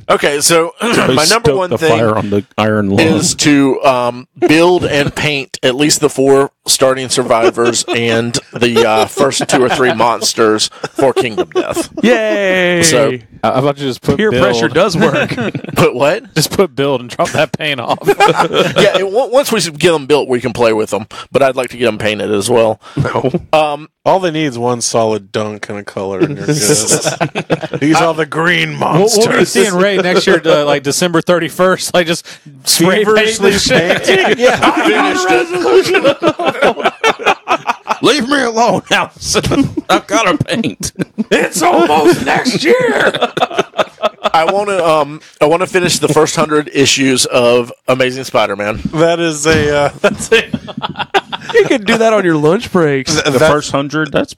Okay. So my number 1 the thing fire on the iron lung. is to build and paint at least the 4 starting survivors and the first 2 or 3 monsters for Kingdom Death. Yay! So- How about you just put Peer build, pressure does work. Put what? Just put build and drop that paint off. Yeah, once we get them built, we can play with them. But I'd like to get them painted as well. No. All they need is one solid dunk and a color, and you're good. These are the green monsters. We'll be seeing Ray next year to like December 31st. Like just spray paint Feverishly this shit. Finished it. Leave me alone, Allison. I've got to paint. It's almost next year. I want to finish the first 100 issues of Amazing Spider-Man. That's a. You can do that on your lunch breaks. The first 100, that's...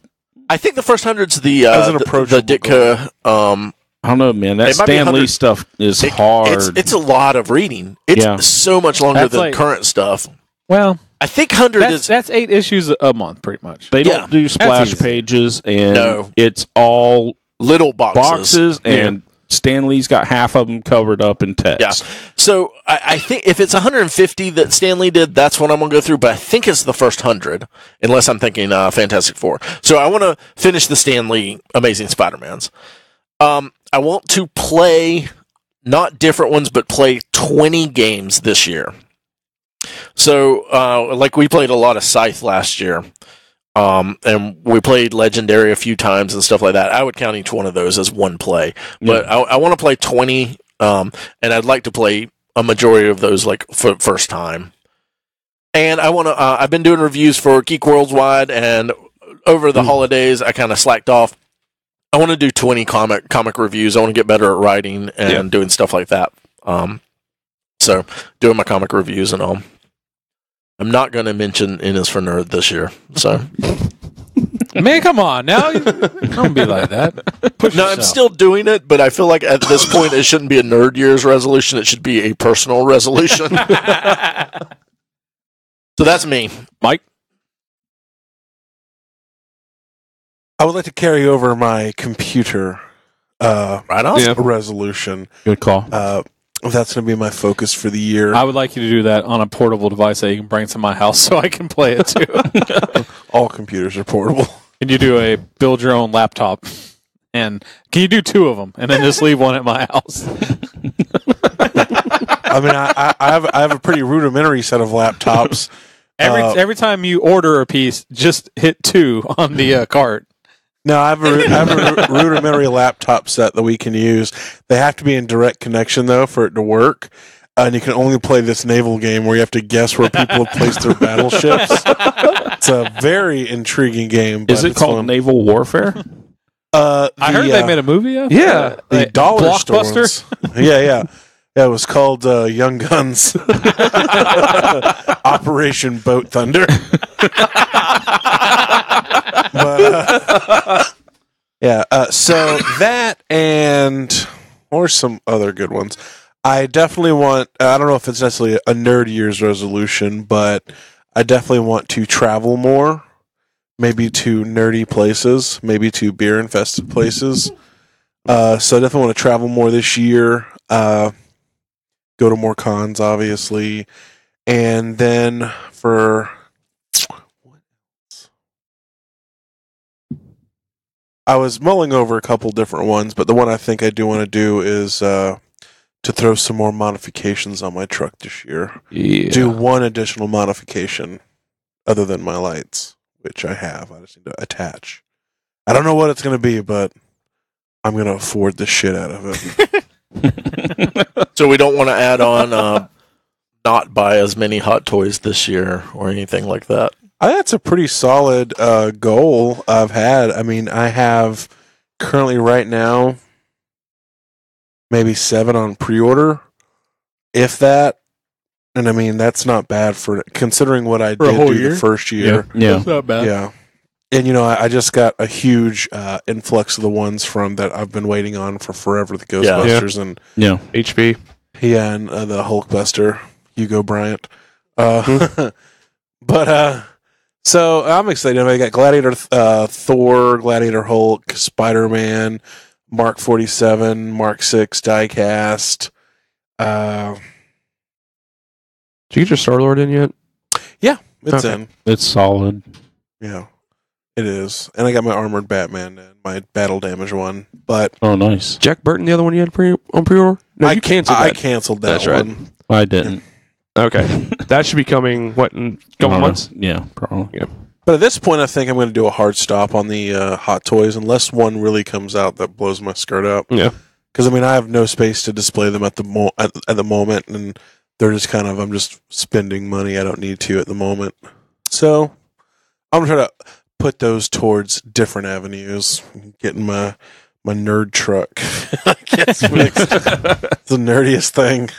I think the first 100's That's the an approachable Ditka. I don't know, man. That It might be Stan Lee 100 stuff is hard. It's a lot of reading. It's Yeah. so much longer That's than like- current stuff. Well, I think 100 is. that's 8 issues a month, pretty much. They Yeah. don't do splash easy. pages, and No. it's all Little boxes, and Stan Lee's got half of them covered up in text. Yeah. So I think if it's 150 that Stanley did, that's what I'm going to go through. But I think it's the first 100, unless I'm thinking Fantastic Four. So I want to finish the Stanley Amazing Spider-Mans. I want to play, not different ones, but play 20 games this year. So, like we played a lot of Scythe last year. And we played Legendary a few times and stuff like that. I would count each one of those as one play, but I want to play 20, and I'd like to play a majority of those like for first time. And I want to. I've been doing reviews for Geek World Wide, and over the holidays, I kind of slacked off. I want to do 20 comic reviews. I want to get better at writing and doing stuff like that. So doing my comic reviews and all. I'm not going to mention N is for Nerd this year. So, Man, come on now. Don't be like that. Push no, I'm yourself. still doing it, but I feel like at this point it shouldn't be a Nerd Year's resolution. It should be a personal resolution. So that's me. Mike. I would like to carry over my computer Right on. Yeah. resolution. Good call. That's going to be my focus for the year. I would like you to do that on a portable device that you can bring to my house so I can play it too. All computers are portable. Can you do a build your own laptop? And can you do 2 of them and then just leave one at my house? I mean, I have a pretty rudimentary set of laptops. Every time you order a piece, just hit 2 on the cart. No, I have a rudimentary laptop set that we can use. They have to be in direct connection, though, for it to work. And you can only play this naval game where you have to guess where people have placed their battleships. It's a very intriguing game. But Is it it's called fun. Naval Warfare? I heard they made a movie of it. Yeah. the Like, dollar Blockbuster? stores. Yeah. It was called Young Guns Operation Boat Thunder. Yeah. So that and or some other good ones. I definitely want. I don't know if it's necessarily a nerd year's resolution, but I definitely want to travel more. Maybe to nerdy places. Maybe to beer infested places. So I definitely want to travel more this year. Go to more cons, obviously, and then for. I was mulling over a couple different ones, but the one I think I do want to do is to throw some more modifications on my truck this year. Yeah. Do one additional modification other than my lights, which I have. I just need to attach. I don't know what it's going to be, but I'm going to afford the shit out of it. So we don't want to add on not buy as many Hot Toys this year or anything like that. That's a pretty solid goal I've had. I mean, I have currently right now maybe 7 on pre-order, if that. And I mean, that's not bad for considering what I For a did whole do year? the first year. Yeah. That's not bad. Yeah. And, I just got a huge influx of the ones from that I've been waiting on for forever, the Ghostbusters and Yeah. HP. and the Hulkbuster, Hugo Bryant. So I'm excited. I got Gladiator Thor, Gladiator Hulk, Spider-Man, Mark 47, Mark 6 diecast. Did you get your Star-Lord in yet? It's Okay. in. It's solid. Yeah, it is. And I got my Armored Batman and my Battle Damage one. But Oh, nice. Jack Burton, the other one you had on pre-order? No, you canceled that. I canceled that That's right. one. I didn't. Okay. That should be coming, what, in a couple months? Yeah, probably. But at this point, I think I'm going to do a hard stop on the Hot Toys unless one really comes out that blows my skirt up. Yeah. Because, I mean, I have no space to display them at the moment, and they're just I'm just spending money I don't need to at the moment. So I'm trying to put those towards different avenues. Getting my nerd truck, I guess, fixed. It's the nerdiest thing.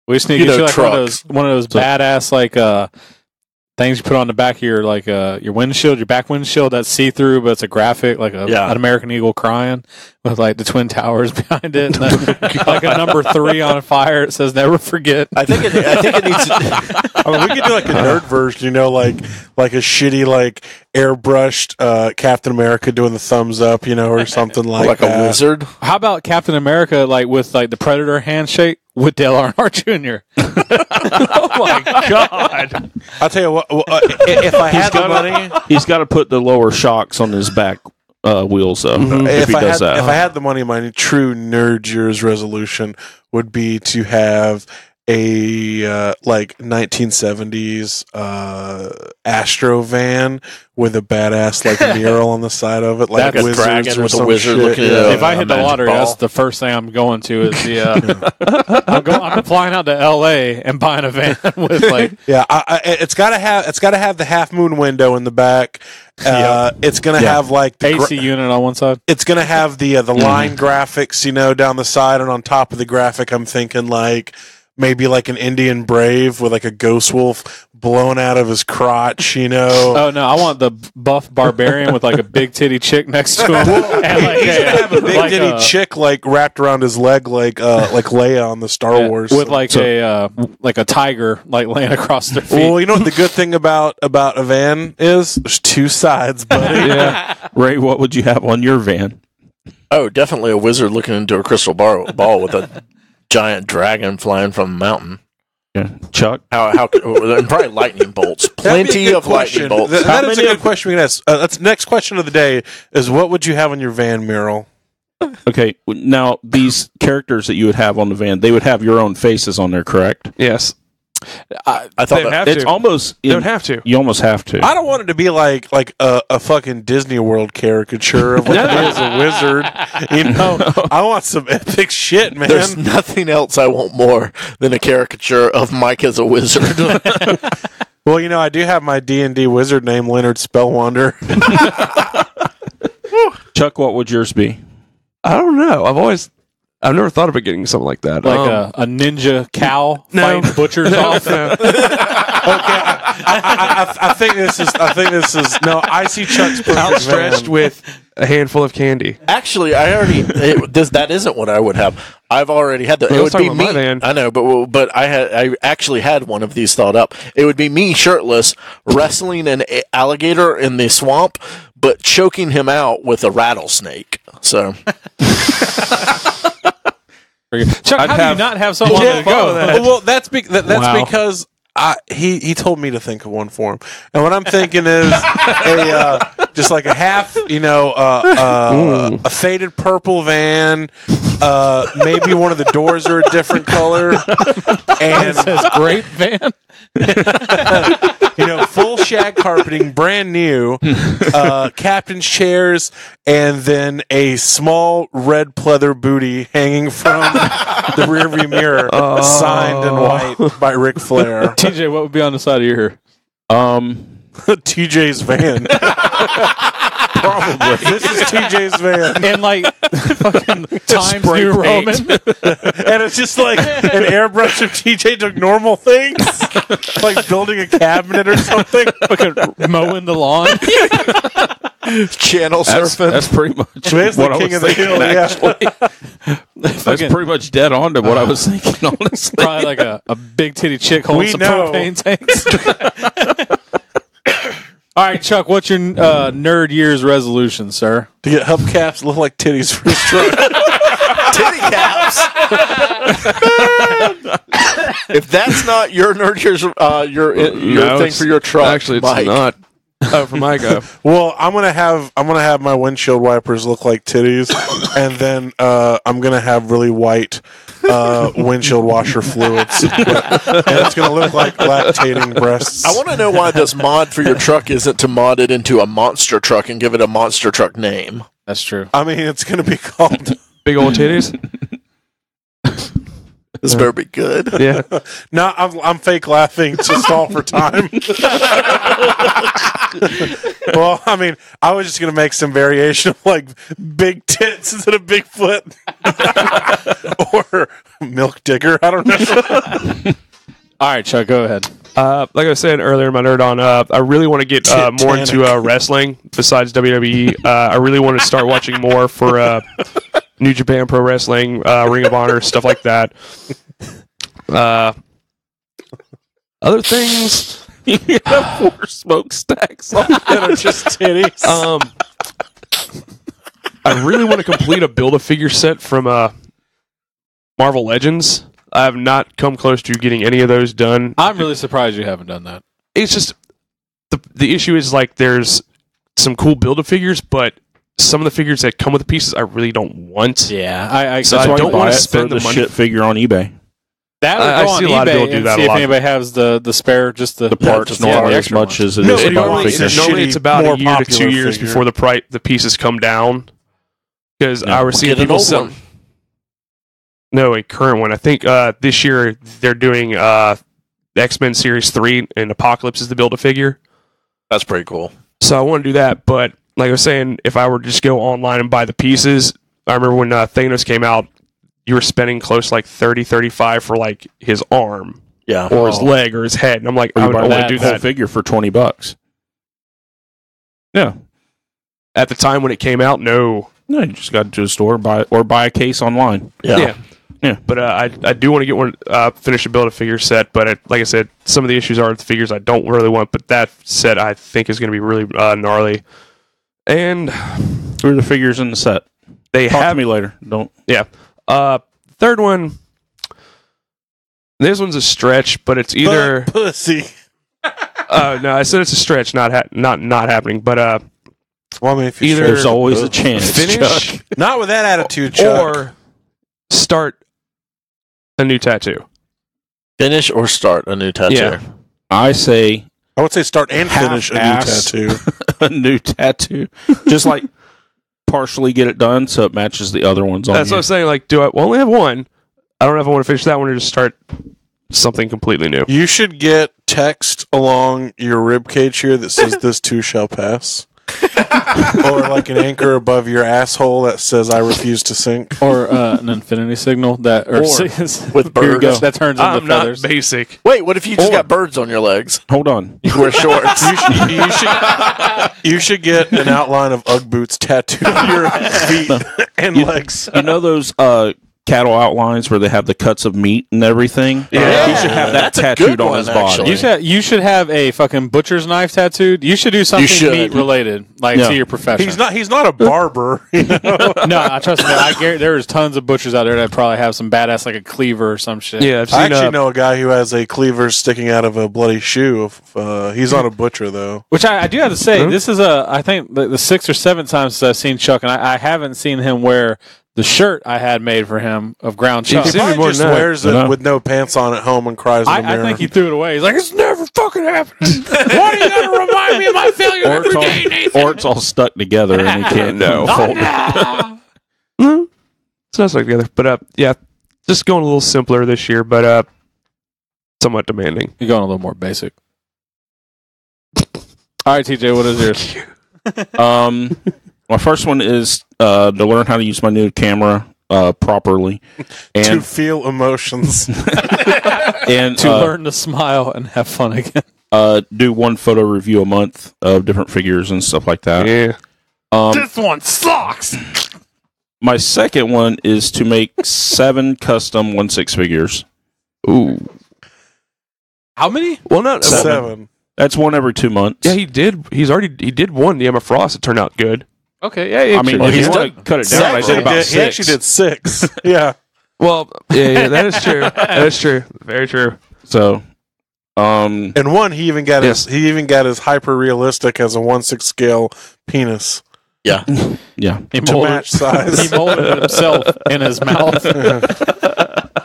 We just need to get you like one of those badass things you put on the back of your your windshield, your back windshield that's see through, but it's a graphic like an American Eagle crying with like the Twin Towers behind it, and like a number 3 on fire. It says "Never forget." I think it needs. I mean, we could do like a nerd version, like a shitty airbrushed Captain America doing the thumbs up, or something like a that. wizard. How about Captain America with the Predator handshake with Dale Earnhardt Jr.? Oh my God! I'll tell you what. If I had the money, He's got to put the lower shocks on his back wheels up. If he does that. if I had the money, my true nerd year's resolution would be to have a 1970s Astro van with a badass mural on the side of it, like That's a wizards dragon or with a some wizard shit. looking Yeah. at If I hit the magic lottery, ball. that's the first thing I'm going to is the. I'm flying out to L.A. and buying a van with Yeah, it's got to have the half moon window in the back. It's gonna have the AC unit on one side. It's gonna have the line graphics, down the side, and on top of the graphic, I'm thinking maybe an Indian brave with a ghost wolf blown out of his crotch, Oh no, I want the buff barbarian with a big titty chick next to him. And He's gonna have a big titty chick wrapped around his leg like Leia on the Star Wars with a tiger laying across their feet. Well, you know what the good thing about a van is? There's 2 sides, buddy. Yeah. Ray, what would you have on your van? Oh, definitely a wizard looking into a crystal ball with a giant dragon flying from a mountain. Yeah. Chuck? How and probably lightning bolts. That'd be Plenty a good of lightning question. bolts. That is a good question we can ask. That's the next question of the day is what would you have on your van mural? Okay, now these characters that you would have on the van, they would have your own faces on there, correct? Yes. I thought They'd that, have It's to. almost... They would have to. You almost have to. I don't want it to be like a fucking Disney World caricature of me as a wizard. I want some epic shit, man. there's nothing else I want more than a caricature of Mike as a wizard. Well, I do have my D&D wizard named Leonard Spellwander. Chuck, what would yours be? I don't know. I've never thought about getting something like that. A ninja cow No. fighting butchers off. I think this is no. I see Chuck's perfect Outstretched van. with a handful of candy. Actually, that isn't what I would have. I've already had that. Well, It let's would be talk about my me. van. I know, but I actually had one of these thought up. It would be me shirtless wrestling an alligator in the swamp, but choking him out with a rattlesnake. So Chuck, how do you not have someone to go? Well, that's Wow. because he told me to think of one for him, and what I'm thinking is just like a half, a faded purple van. Maybe one of the doors are a different color, and It says grape van. full shag carpeting, brand new, captain's chairs, and then a small red pleather booty hanging from the rearview mirror, signed in white by Ric Flair. TJ, what would be on the side of your? TJ's van. Probably. This is TJ's van. And like fucking Times Spray New paint. Roman. And it's just like an airbrush of TJ doing normal things. Like building a cabinet or something. Fucking mowing the lawn. channel That's, surfing. that's pretty much Where's the what I king was of the thinking, hill? actually. That's pretty much dead on to what I was thinking, honestly. Probably like a big titty chick holding We some know. propane tanks. All right, Chuck, what's your nerd year's resolution, sir? To get hubcaps that look like titties for his truck. Titty caps. If that's not your nerd year's, your No, thing it's- for your truck, Actually, it's Mike. not. Oh, for my go. Well, I'm gonna have my windshield wipers look like titties, and then I'm gonna have really white windshield washer fluids, and it's gonna look like lactating breasts. I want to know why this mod for your truck isn't to mod it into a monster truck and give it a monster truck name. That's true. I mean, it's gonna be called. Big old titties. This better be good. Yeah. No, I'm fake laughing to stall for time. Well, I mean, I was just gonna make some variation of like big tits instead of Bigfoot, or milk digger. I don't know. All right, Chuck, go ahead. Like I said earlier in my nerd on, I really want to get more into wrestling besides WWE. I really want to start watching more for New Japan Pro Wrestling, Ring of Honor, stuff like that. Other things, You have 4 smokestacks on That are just titties. I really want to complete a Build-A-Figure set from Marvel Legends. I have not come close to getting any of those done. I'm really surprised you haven't done that. It's just the issue is like there's some cool Build-A-Figures, but some of the figures that come with the pieces I really don't want. Yeah, I So That's I why don't you buy wanna it spend for the money. shit figure on eBay. that would I go on see a lot of people eBay do and that see a if lot. anybody has the spare, just the Parts just normally the as extra much one. as it No, is but about normally, figure. shitty, it's about more a year to 2 popular years figure. before the pieces come down. Because I was seeing Get an people old sell. one. No, a current one. I think this year they're doing X-Men Series 3 and Apocalypse is the Build-A-Figure. That's pretty cool. So I want to do that, but like I was saying, if I were to just go online and buy the pieces, I remember when Thanos came out, you were spending close to like 30, 35 for like his arm Yeah. or his leg or his head. And I'm like, Or I you don't buy want to that do whole that. figure for $20. Yeah. At the time when it came out, no. No, you just got to the store buy a case online. Yeah. Yeah. But I do want to get one, finish a Build-A-Figure set, but like I said, some of the issues are the figures I don't really want, but that set I think is going to be really gnarly. And Who are the figures in the set? they Talk to have me later. Don't. Yeah. Third one. This one's a stretch, but it's either. Butt pussy. No, I said it's a stretch, not happening. But Well, I mean, if you Either- stretch There's it, always a but- chance. finish Chuck. Not with that attitude, Chuck. or start a new tattoo. Finish or start a new tattoo. Yeah. I say I would say start and finish a new Half-ass. tattoo. a new tattoo. Just like partially get it done so it matches the other ones on That's what you. I'm saying. Like, do I only have one? I don't know if I want to finish that one or just start something completely new. You should get text along your rib cage here that says "This too shall pass." Or like an anchor above your asshole that says "I refuse to sink." Or an infinity signal that with here you go. birds. That turns into I'm not feathers. basic. Wait, what if you just got birds on your legs? Hold on. You wear shorts. You should get an outline of Ugg boots tattooed on your feet and legs. You know those cattle outlines where they have the cuts of meat and everything? Yeah. He should have that That's a tattooed good on one, his body. actually. You should have a fucking butcher's knife tattooed. You should do something should. meat related, like Yeah. to your profession. He's not a barber. You know? No, I trust me. I guarantee there's tons of butchers out there that probably have some badass, like a cleaver or some shit. Yeah, I've seen I actually know a guy who has a cleaver sticking out of a bloody shoe. He's not a butcher though. Which I do have to say, this is I think the 6th or 7th time since I've seen Chuck, and I haven't seen him wear the shirt I had made for him of ground chuck. He seen me probably more just than that. wears it with no pants on at home and cries in the I mirror. think he threw it away. He's like, it's never fucking happening. Why are you going to remind me of my failure Or every it's, day, Nathan? or it's all stuck together and he can't fold it. It's not stuck together, but yeah, just going a little simpler this year, but somewhat demanding. You're going a little more basic. All right, TJ, what is yours? My first one is to learn how to use my new camera properly, to and feel emotions. and To learn to smile and have fun again. do one photo review a month of different figures and stuff like that. Yeah. This one sucks. My second one is to make 7 custom 1/6 figures. Ooh. How many? Well, not 7. That's one every 2 months. Yeah, he did. He did one. The Emma Frost. It turned out good. Okay, yeah. I mean, sure. if you want to cut it down, I did about 6. He actually did 6. Yeah. Well, yeah, that is true. That is true. Very true. So, And one, he even got his hyper realistic as a 1/6 scale penis yeah. He to molded, match size. he molded it himself in his mouth.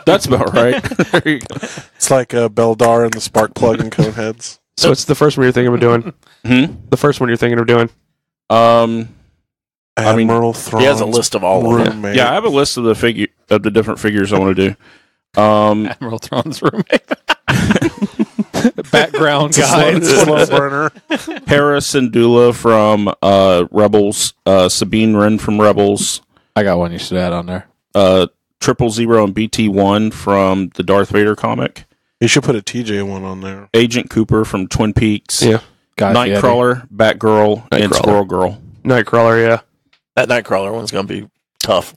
That's about right. There you go. It's like Beldar and the spark plug and cone heads. So it's the first one you're thinking of doing. The first one you're thinking of doing. I mean, Admiral Thrawn's he has a list of all of them. roommate. Yeah, I have a list of the different figures I want to do. Admiral Thrawn's roommate. Background guide. Slow burner. Hera Syndulla from Rebels, Sabine Wren from Rebels, I got one you should add on there. 000 and BT1 from the Darth Vader comic, You should put a TJ one on there. Agent Cooper from Twin Peaks, Yeah. Guy Fieri. Nightcrawler, Batgirl, and Nightcrawler. Squirrel Girl. Nightcrawler, yeah. That Nightcrawler one's going to be tough,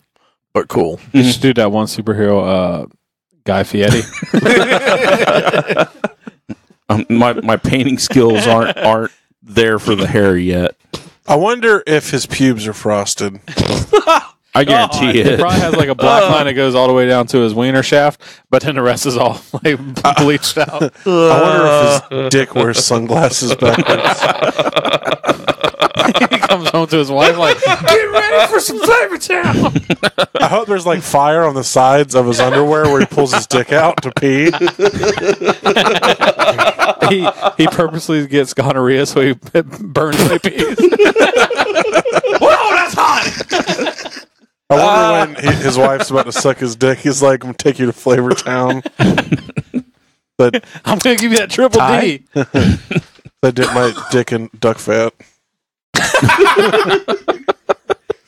but cool. You should do that one superhero, Guy Fieri. My painting skills aren't there for the hair yet. I wonder if his pubes are frosted. I guarantee He it. probably has like a black line that goes all the way down to his wiener shaft, but then the rest is all like bleached out. I wonder if his dick wears sunglasses backwards. He comes home to his wife like, get ready for some Flavor Town. I hope there's like fire on the sides of his underwear where he pulls his dick out to pee. He purposely gets gonorrhea so he burns my peas. I wonder when his wife's about to suck his dick, he's like, I'm going to take you to Flavor Town. But I'm going to give you that triple D. I dip my dick in duck fat.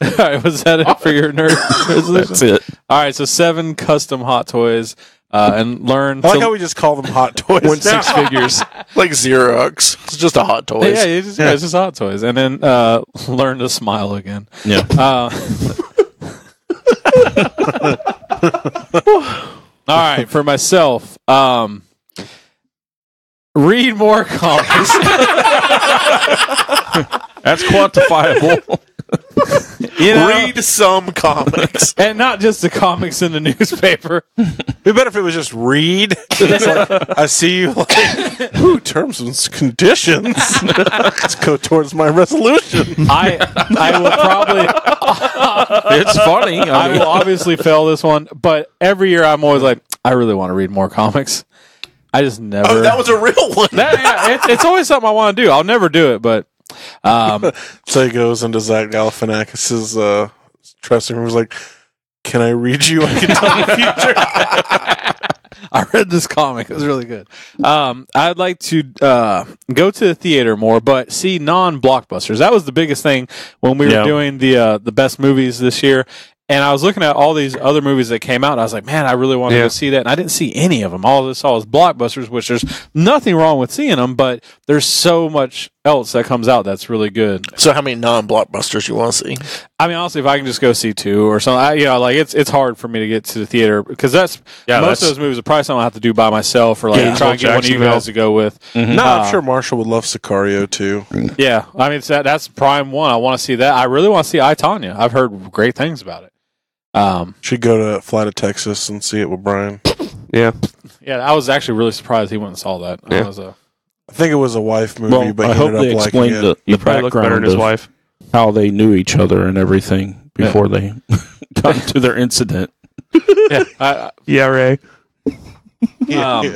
All right, was that it for your nerd resolution? That's it. All right, so 7 custom hot toys and learn I like how we just call them hot toys. 1/6 figures. Like Xerox. It's just a hot toy. Yeah, it's just hot toys. And then learn to smile again. Yeah. All right, for myself, read more comics. That's quantifiable. You know? Read some comics. And not just the comics in the newspaper. It'd be better if it was just read. It's like, I see you like, ooh, terms and conditions. Let's go towards my resolution. I will probably, It's funny. I will obviously fail this one, but every year I'm always like, I really want to read more comics. I just never. Oh, that was a real one. It's always something I want to do. I'll never do it, but So he goes into Zach Galifianakis' dressing room. He's like, "Can I read you? I can tell the future." I read this comic. It was really good. I'd like to go to the theater more, but see non-blockbusters. That was the biggest thing when we were doing the best movies this year. And I was looking at all these other movies that came out, and I was like, man, I really want to go see that. And I didn't see any of them. All I saw was blockbusters, which there's nothing wrong with seeing them, but there's so much else that comes out that's really good. So how many non-blockbusters you want to see? I mean, honestly, if I can just go see two or something, it's hard for me to get to the theater because most of those movies are probably something I have to do by myself or try and get one of you guys to go with. Mm-hmm. No, I'm sure Marshall would love Sicario too. Yeah, I mean, that's prime one. I want to see that. I really want to see I, Tonya. I've heard great things about it. Should go to Fly to Texas and see it with Brian. Yeah. I was actually really surprised he went and saw that. Yeah. I think it was a wife movie, but I he hope ended they up liking explained it. the Probably look better than background his of wife. how they knew each other and everything before they got into their incident. Yeah, Ray. Yeah.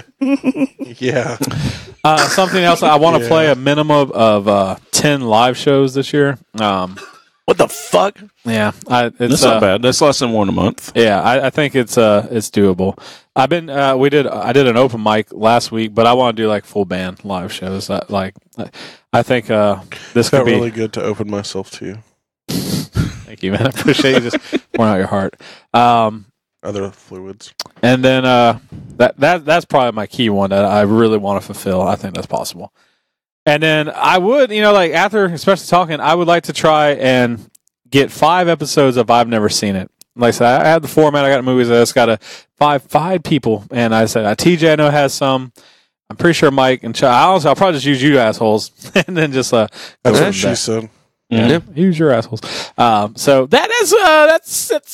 Something else, I want to play a minimum of 10 live shows this year. What the fuck? Yeah, That's not bad. That's less than one a month. Yeah, I think it's doable. I did an open mic last week, but I want to do like full band live shows. I think this could be really good to open myself to you. Thank you, man. I appreciate you just pouring out your heart. Other fluids, and then that's probably my key one that I really want to fulfill. I think that's possible. And then I would, after especially talking, I would like to try and get 5 episodes of I've Never Seen It. Like I said, I have the format. I got movies that's got a five people, and I said TJ I know has some. I'm pretty sure Mike and I'll probably just use you assholes, and then just that's what she said. Yeah, use your assholes. So that's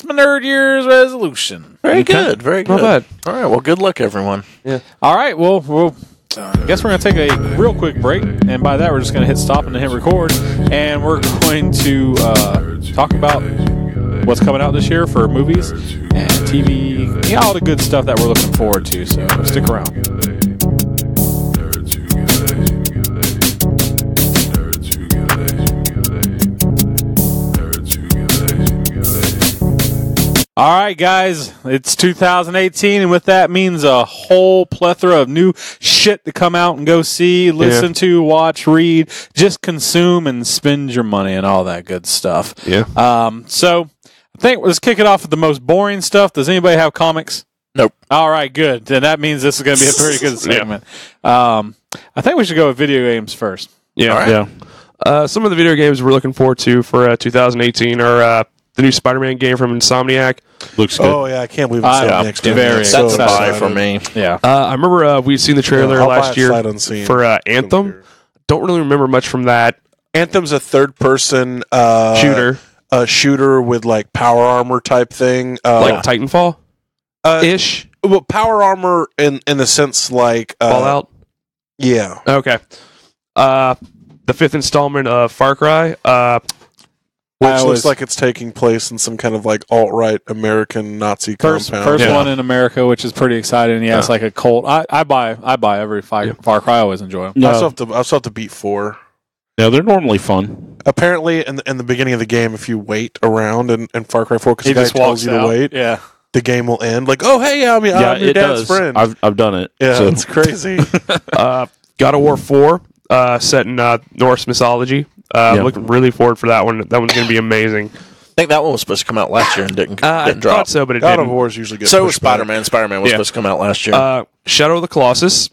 my nerd year's resolution. Very good, very good. Not bad. All right, well, good luck, everyone. Yeah. All right, well. I guess we're going to take a real quick break, and by that we're just going to hit stop and hit record, and we're going to talk about what's coming out this year for movies and TV, all the good stuff that we're looking forward to, so stick around. All right, guys, it's 2018, and with that means a whole plethora of new shit to come out and go see, listen to, watch, read, just consume and spend your money and all that good stuff. Yeah. So I think let's kick it off with the most boring stuff. Does anybody have comics? Nope. All right, good. Then that means this is going to be a pretty good segment. I think we should go with video games first. Yeah. All right. Yeah. Some of the video games we're looking forward to for 2018 are the new Spider-Man game from Insomniac. Looks good. Oh yeah, I can't believe it's next year. Very That's a buy for me. Yeah. I remember we'd seen the trailer I'll buy last it year sight unseen. for Anthem. Don't really remember much from that. Anthem's a third-person Shooter. a shooter with like power armor type thing, Like Titanfall? Ish? Well, power armor in the sense like Fallout? Yeah. Okay. The 5th installment of Far Cry. Which looks like it's taking place in some kind of like alt-right American Nazi First compound. one in America, which is pretty exciting. Yeah, it's like a cult. I buy every Far Cry. I always enjoy them. I still have to beat 4. Yeah, they're normally fun. Apparently, in the beginning of the game, if you wait around in Far Cry 4, because the guy just tells you walks to out. wait, Yeah. the game will end. Like, oh, hey, I'm your dad's friend. I've done it. Yeah, so. it's crazy. God of War 4, set in Norse mythology. Looking really forward for that one. That one's going to be amazing. I think that one was supposed to come out last year and didn't I drop. thought so, but it God didn't. of War is usually good. So was Spider-Man. Spider-Man was supposed to come out last year. Shadow of the Colossus,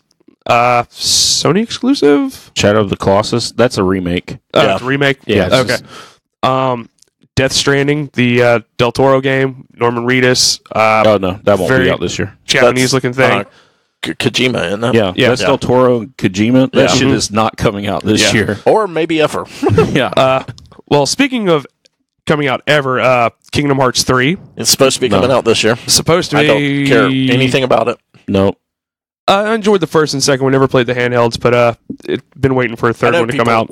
Sony exclusive. Shadow of the Colossus. That's a remake. It's a remake. Yeah, it's Okay. Death Stranding, the Del Toro game. Norman Reedus. Oh no, that won't very be out this year. Japanese looking thing. Kojima, isn't that? Yeah, that's Del Toro and Kojima. That shit is not coming out this year. Or maybe ever. Yeah. Well, speaking of coming out ever, Kingdom Hearts 3. It's supposed to be coming out this year. Supposed to be. I don't care anything about it. No. I enjoyed the first and second one. Never played the handhelds, but it's been waiting for a third one to come out.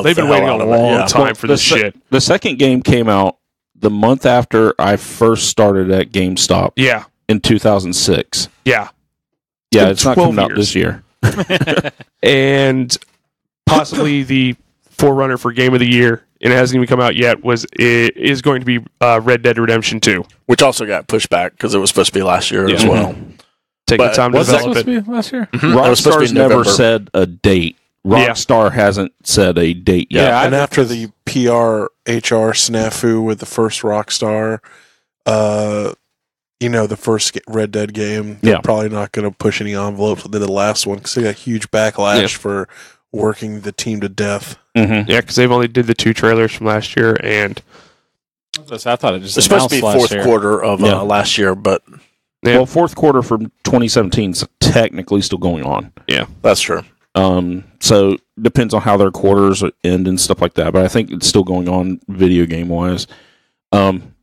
They've been waiting a long time for this shit. The second game came out the month after I first started at GameStop. Yeah. In 2006. Yeah. Yeah, it's not coming out years. this year. And possibly the forerunner for Game of the Year, and it hasn't even come out yet, is going to be Red Dead Redemption 2. Which also got pushed back because it was supposed to be last year as well. Taking the But time to Was that develop supposed it. to be last year? That was supposed to Rockstar's be never November. said a date. Rockstar hasn't said a date yet. Yeah, And after the PR HR snafu with the first Rockstar, the first Red Dead game, they're Yeah. probably not going to push any envelopes with the last one because they got a huge backlash Yeah. for working the team to death. Mm-hmm. Yeah, because they've only did the 2 trailers from last year, and I thought it just It's supposed to be announced last fourth year. quarter of Yeah. last year, but Yeah. Well, fourth quarter from 2017 is technically still going on. that's true. So depends on how their quarters end and stuff like that. But I think it's still going on video game wise.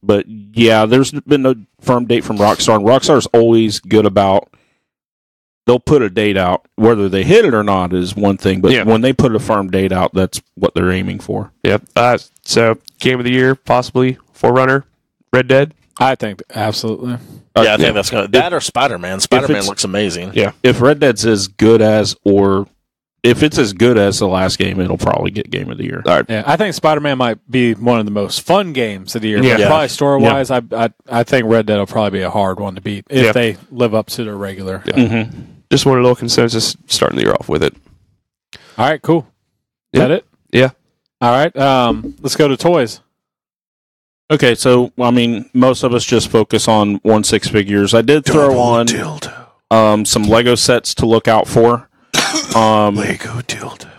But yeah, there's been no firm date from Rockstar. And Rockstar's always good about, they'll put a date out. Whether they hit it or not is one thing. But Yeah. when they put a firm date out, that's what they're aiming for. Yep. So game of the year, possibly Forerunner, Red Dead. I think absolutely. Yeah, I think that's going to... That or Spider-Man. Spider-Man it's- looks amazing. Yeah. If Red Dead's as good as, or if it's as good as the last game, it'll probably get Game of the Year. Yeah, I think Spider-Man might be one of the most fun games of the year. Yeah. But Yeah. probably story-wise, I think Red Dead will probably be a hard one to beat if Yeah. they live up to their regular. Yeah. Mm-hmm. Just wanted a little consensus starting the year off with it. All right, cool. Is Yeah. that it? Yeah. All right, let's go to toys. Okay, so I mean, most of us just focus on 1/6 figures. I did throw on some Lego sets to look out for. Lego dildo.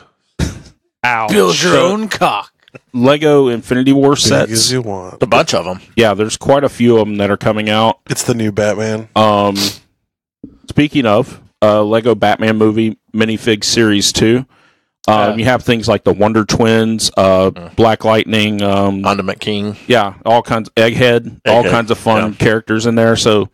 Ow. Build your own cock. Lego Infinity War Big as sets. you want. A bunch of them. Yeah, there's quite a few of them that are coming out. It's the new Batman. Speaking of Lego Batman movie minifig series 2, you have things like the Wonder Twins, Black Lightning, Condiment King. yeah, all kinds, Egghead, all kinds of fun characters in there. So,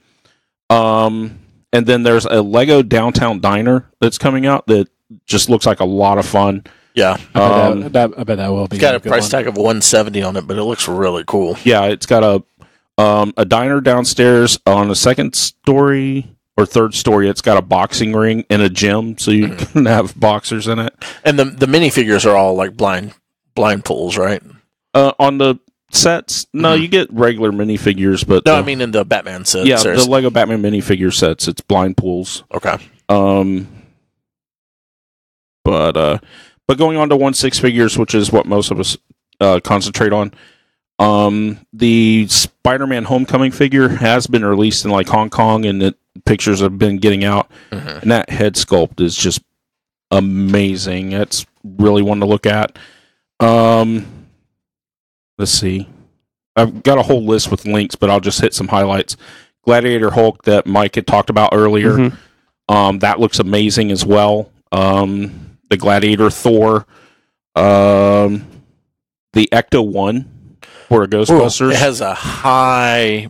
and then there's a Lego Downtown Diner that's coming out that just looks like a lot of fun. Yeah. I bet that will be. It's got a good price one. tag of $170 on it, but it looks really cool. Yeah, it's got a diner downstairs on the second story or third story. It's got a boxing ring and a gym, so you can have boxers in it. And the minifigures are all like blind pulls, right? On the sets, no, you get regular minifigures, but No, I mean in the Batman set. yeah, series. the Lego Batman minifigure sets, it's blind pools. Okay. But going on to 1/6 figures, which is what most of us concentrate on. The Spider-Man Homecoming figure has been released in like Hong Kong, and pictures have been getting out. And that head sculpt is just amazing. It's really one to look at. Let's see. I've got a whole list with links, but I'll just hit some highlights. Gladiator Hulk that Mike had talked about earlier. That looks amazing as well. The Gladiator Thor. The Ecto-1 for a Ghostbusters. It has a high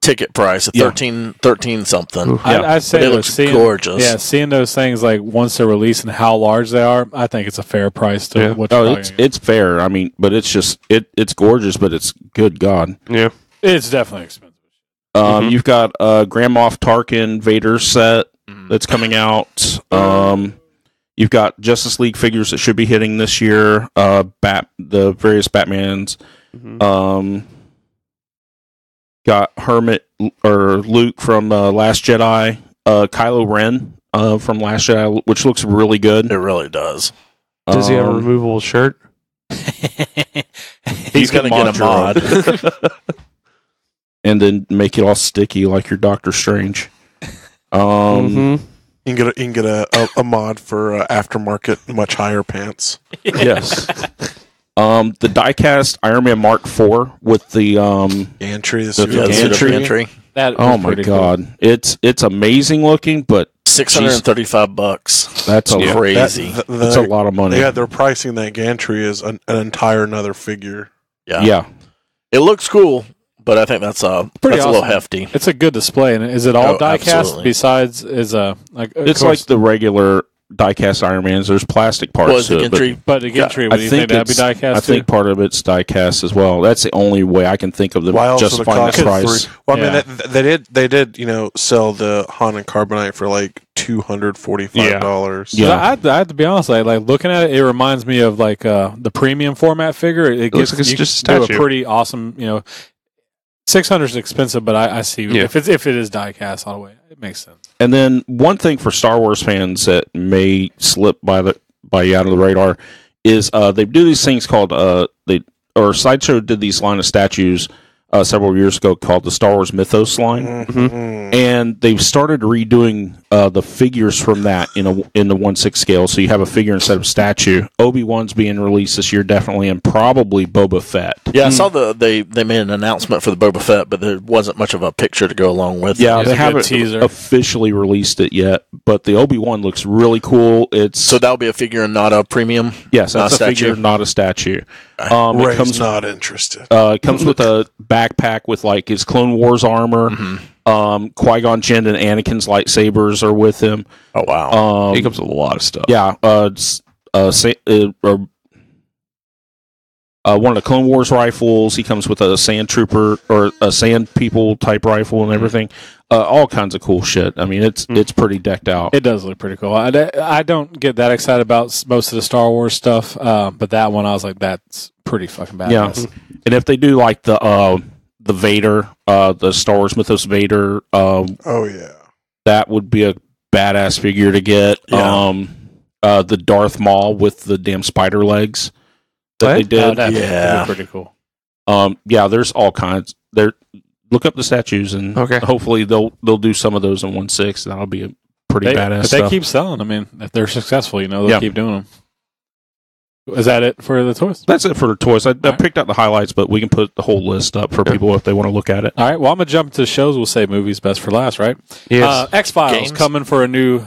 ticket price of 13 something. I'd say But it that looks gorgeous. Yeah, seeing those things like once they're released and how large they are, I think it's a fair price to what you're Oh, talking about. it's fair. I mean, but it's just it's gorgeous, but it's good God. Yeah. It's definitely expensive. You've got Grand Moff Tarkin Vader set that's coming out. You've got Justice League figures that should be hitting this year. The various Batmans. Got Hermit or Luke from Last Jedi. Kylo Ren from Last Jedi, which looks really good. It really does. Does he have a removable shirt? He's going to get a mod. And then make it all sticky like your Doctor Strange. You can get a mod for aftermarket much higher pants. Yes. The diecast Iron Man Mark IV with the Gantry, the The suit Yeah, the suit of Gantry. entry. That oh was my pretty god, it's amazing looking, but $635. that's a Crazy. that's a lot of money. Yeah, they're pricing that gantry as an entire another figure. Yeah. It looks cool, but I think that's a Pretty little awesome. hefty. It's a good display, and is it all Oh, die cast? absolutely. Besides, is a like of It's course, like the regular diecast Iron Mans. There's plastic parts Well, is to the it, but Gantry? but the Gantry, I would you think that'd be it's- die cast? I think part of it's diecast as well. That's the only way I can think of them Why else would it justifying cost the price. $3? Well, I Yeah. mean, they did, sell the Han and Carbonite for like $245. Yeah. I have to be honest, like looking at it, it reminds me of like the premium format figure. It looks gives like it's you just a do a statue. pretty awesome, $600 is expensive, but I see if it is die-cast all the way, it makes sense. And then one thing for Star Wars fans that may slip by you out of the radar is they do these things called Sideshow did these line of statues several years ago called the Star Wars Mythos line, and they've started redoing the figures from that in the 1/6 scale. So you have a figure instead of statue. Obi-Wan's being released this year, definitely, and probably Boba Fett. Yeah, I saw they made an announcement for the Boba Fett, but there wasn't much of a picture to go along with. Yeah, it. they haven't officially released it yet, but the Obi-Wan looks really cool. So that'll be a figure and not a premium. Yes, that's a figure, not a statue. Ray's not interested. It comes with a backpack with like his Clone Wars armor. Qui-Gon Jinn and Anakin's lightsabers are with him. Oh wow! He comes with a lot of stuff. Yeah, one of the Clone Wars rifles. He comes with a Sand Trooper or a Sand People type rifle and everything. All kinds of cool shit. I mean, it's pretty decked out. It does look pretty cool. I don't get that excited about most of the Star Wars stuff, but that one I was like, that's pretty fucking badass. Yeah, and if they do like the Vader, the Star Wars Mythos Vader, that would be a badass figure to get. Yeah. The Darth Maul with the damn spider legs that they did. That'd be pretty cool. There's all kinds. Look up the statues, and hopefully they'll do some of those in 1/6. That'll be a pretty badass. But they keep selling. I mean, if they're successful, they'll keep doing them. Is that it for the toys? That's it for the toys. I picked out the highlights, but we can put the whole list up for people if they want to look at it. All right. Well, I'm gonna jump to shows. We'll say movies best for last, right? Yes. X-Files coming for a new.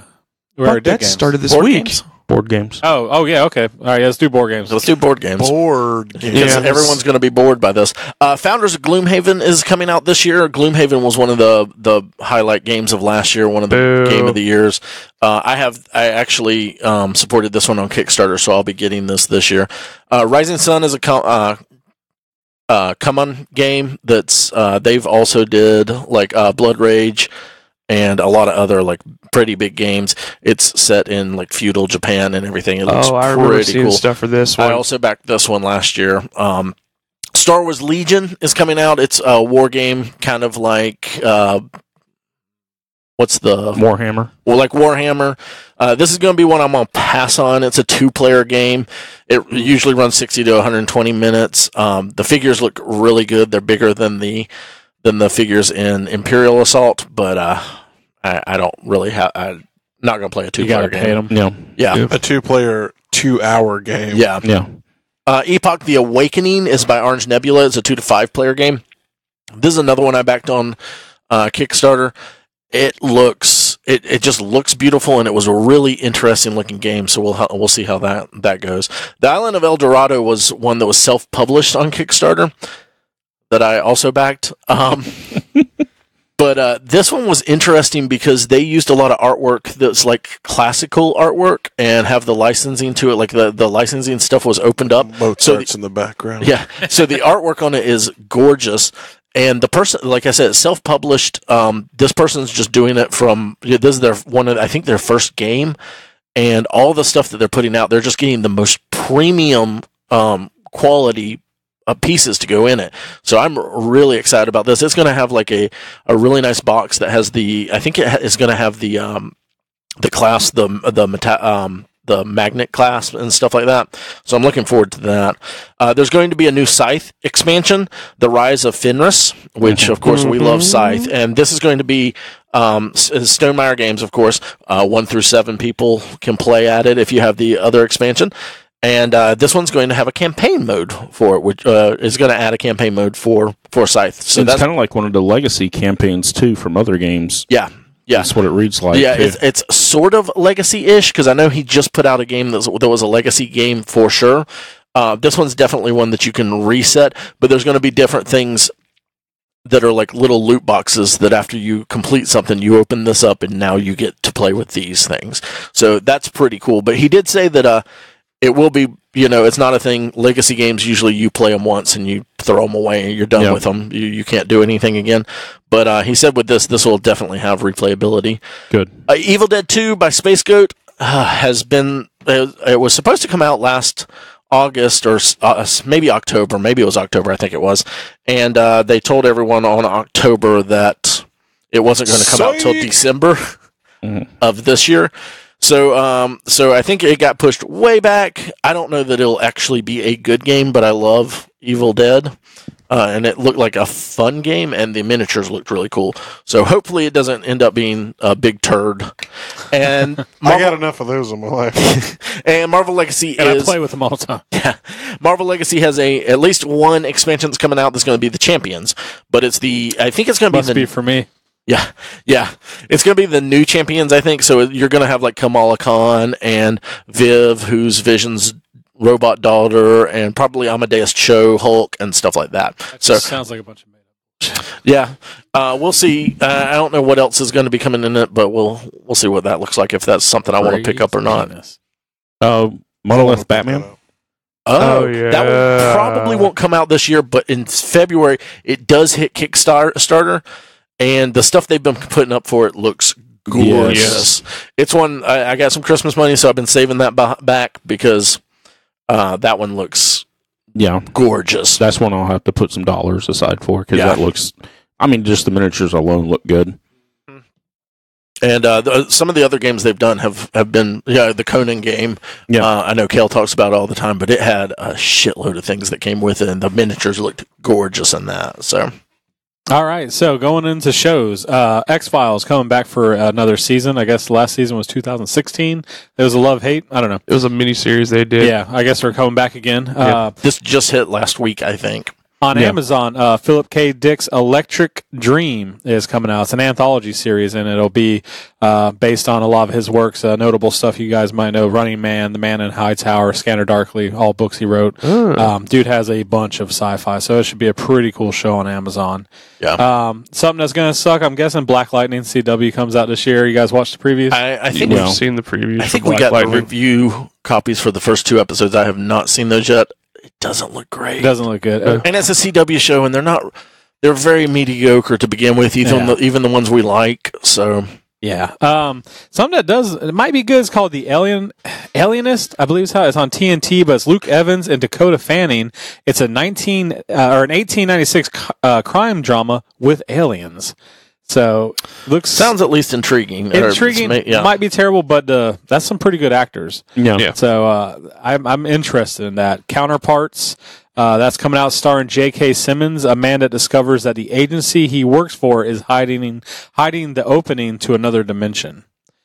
That started this Board week. games? Board games. Oh yeah, okay. All right, let's do board games. Let's do board games. Yeah, everyone's going to be bored by this. Founders of Gloomhaven is coming out this year. Gloomhaven was one of the highlight games of last year, one of the game of the years. I actually supported this one on Kickstarter, so I'll be getting this year. Rising Sun is a come on game that's they've also did like Blood Rage and a lot of other like pretty big games. It's set in like feudal Japan and everything. It looks I remember pretty seeing cool. stuff for this one. I also backed this one last year. Star Wars Legion is coming out. It's a war game, kind of like what's the Warhammer? Well, like Warhammer. This is going to be one I'm going to pass on. It's a 2-player game. It usually runs 60 to 120 minutes. The figures look really good. They're bigger than the figures in Imperial Assault, but I don't really have. I'm not going to play a 2-player game. Hate them. No. Yeah, a 2-player, 2-hour game. Yeah. Epoch: The Awakening is by Orange Nebula. It's a 2 to 5-player game. This is another one I backed on Kickstarter. It just looks beautiful, and it was a really interesting looking game. So we'll see how that goes. The Island of El Dorado was one that was self-published on Kickstarter that I also backed. But this one was interesting because they used a lot of artwork that's like classical artwork and have the licensing to it. Like the licensing stuff was opened up. Mozart's in the background. Yeah. So the artwork on it is gorgeous. And the person, like I said, it's self-published. This person's just doing it from, this is I think their first game. And all the stuff that they're putting out, they're just getting the most premium quality pieces to go in it. So I'm really excited about this. It's going to have like a really nice box that has I think it is going to have the class, the magnet class and stuff like that. So I'm looking forward to that. There's going to be a new Scythe expansion, The Rise of Fenris, which of course we love Scythe. And this is going to be Stonemaier Games, of course. 1 through 7 people can play at it if you have the other expansion. And this one's going to have a campaign mode for it, which is going to add a campaign mode for Scythe. So it's kind of like one of the legacy campaigns too from other games. Yeah. That's what it reads like. Yeah, it's sort of legacy-ish because I know he just put out a game that was a legacy game for sure. This one's definitely one that you can reset, but there's going to be different things that are like little loot boxes that after you complete something, you open this up and now you get to play with these things. So that's pretty cool. But he did say that it will be, it's not a thing. Legacy games, usually you play them once and you throw them away and you're done with them. You can't do anything again. But he said with this will definitely have replayability. Good. Evil Dead 2 by Space Goat has been, it was supposed to come out last August or maybe October. Maybe it was October, I think it was. And they told everyone on October that it wasn't going to come out till December of this year. So I think it got pushed way back. I don't know that it'll actually be a good game, but I love Evil Dead. And it looked like a fun game, and the miniatures looked really cool. So hopefully it doesn't end up being a big turd. And I got enough of those in my life. And Marvel Legacy I play with them all the time. Yeah, Marvel Legacy has at least one expansion that's coming out that's going to be the Champions, but I think it's going to Must be for me. Yeah. It's going to be the new Champions, I think. So you're going to have like Kamala Khan and Viv, who's Vision's robot daughter, and probably Amadeus Cho, Hulk, and stuff like that. So sounds like a bunch of made up. Yeah, we'll see. I don't know what else is going to be coming in it, but we'll see what that looks like, if that's something I want to pick up or not. Monolith Batman. Oh, yeah. That one probably won't come out this year, but in February it does hit Kickstarter, and the stuff they've been putting up for it looks gorgeous. Yes. It's one I got some Christmas money, so I've been saving that back because that one looks gorgeous. That's one I'll have to put some dollars aside for, because that looks. I mean, just the miniatures alone look good. And some of the other games they've done have been the Conan game. Yeah, I know Kale talks about it all the time, but it had a shitload of things that came with it, and the miniatures looked gorgeous in that. So. All right, so going into shows, X-Files coming back for another season. I guess the last season was 2016. It was a love-hate. I don't know. It was a mini-series they did. Yeah, I guess they're coming back again. This just hit last week, I think. On Amazon, Philip K. Dick's Electric Dream is coming out. It's an anthology series, and it'll be based on a lot of his works, notable stuff you guys might know. Running Man, The Man in High Tower, Scanner Darkly, all books he wrote. Dude has a bunch of sci-fi, so it should be a pretty cool show on Amazon. Yeah. Something that's going to suck, I'm guessing Black Lightning CW comes out this year. You guys watched the previews? I think we've seen the previews. I think we got the review copies for the first 2 episodes. I have not seen those yet. It doesn't look great. It doesn't look good. And it's a CW show, and they're very mediocre to begin with, even the ones we like. So yeah. Something that it might be good is called The Alienist. I believe it's on TNT, but it's Luke Evans and Dakota Fanning. It's an 1896 crime drama with aliens. So sounds at least intriguing. Might be terrible, but that's some pretty good actors. Yeah. So I'm interested in that. Counterparts. That's coming out starring J.K. Simmons, a man that discovers that the agency he works for is hiding the opening to another dimension.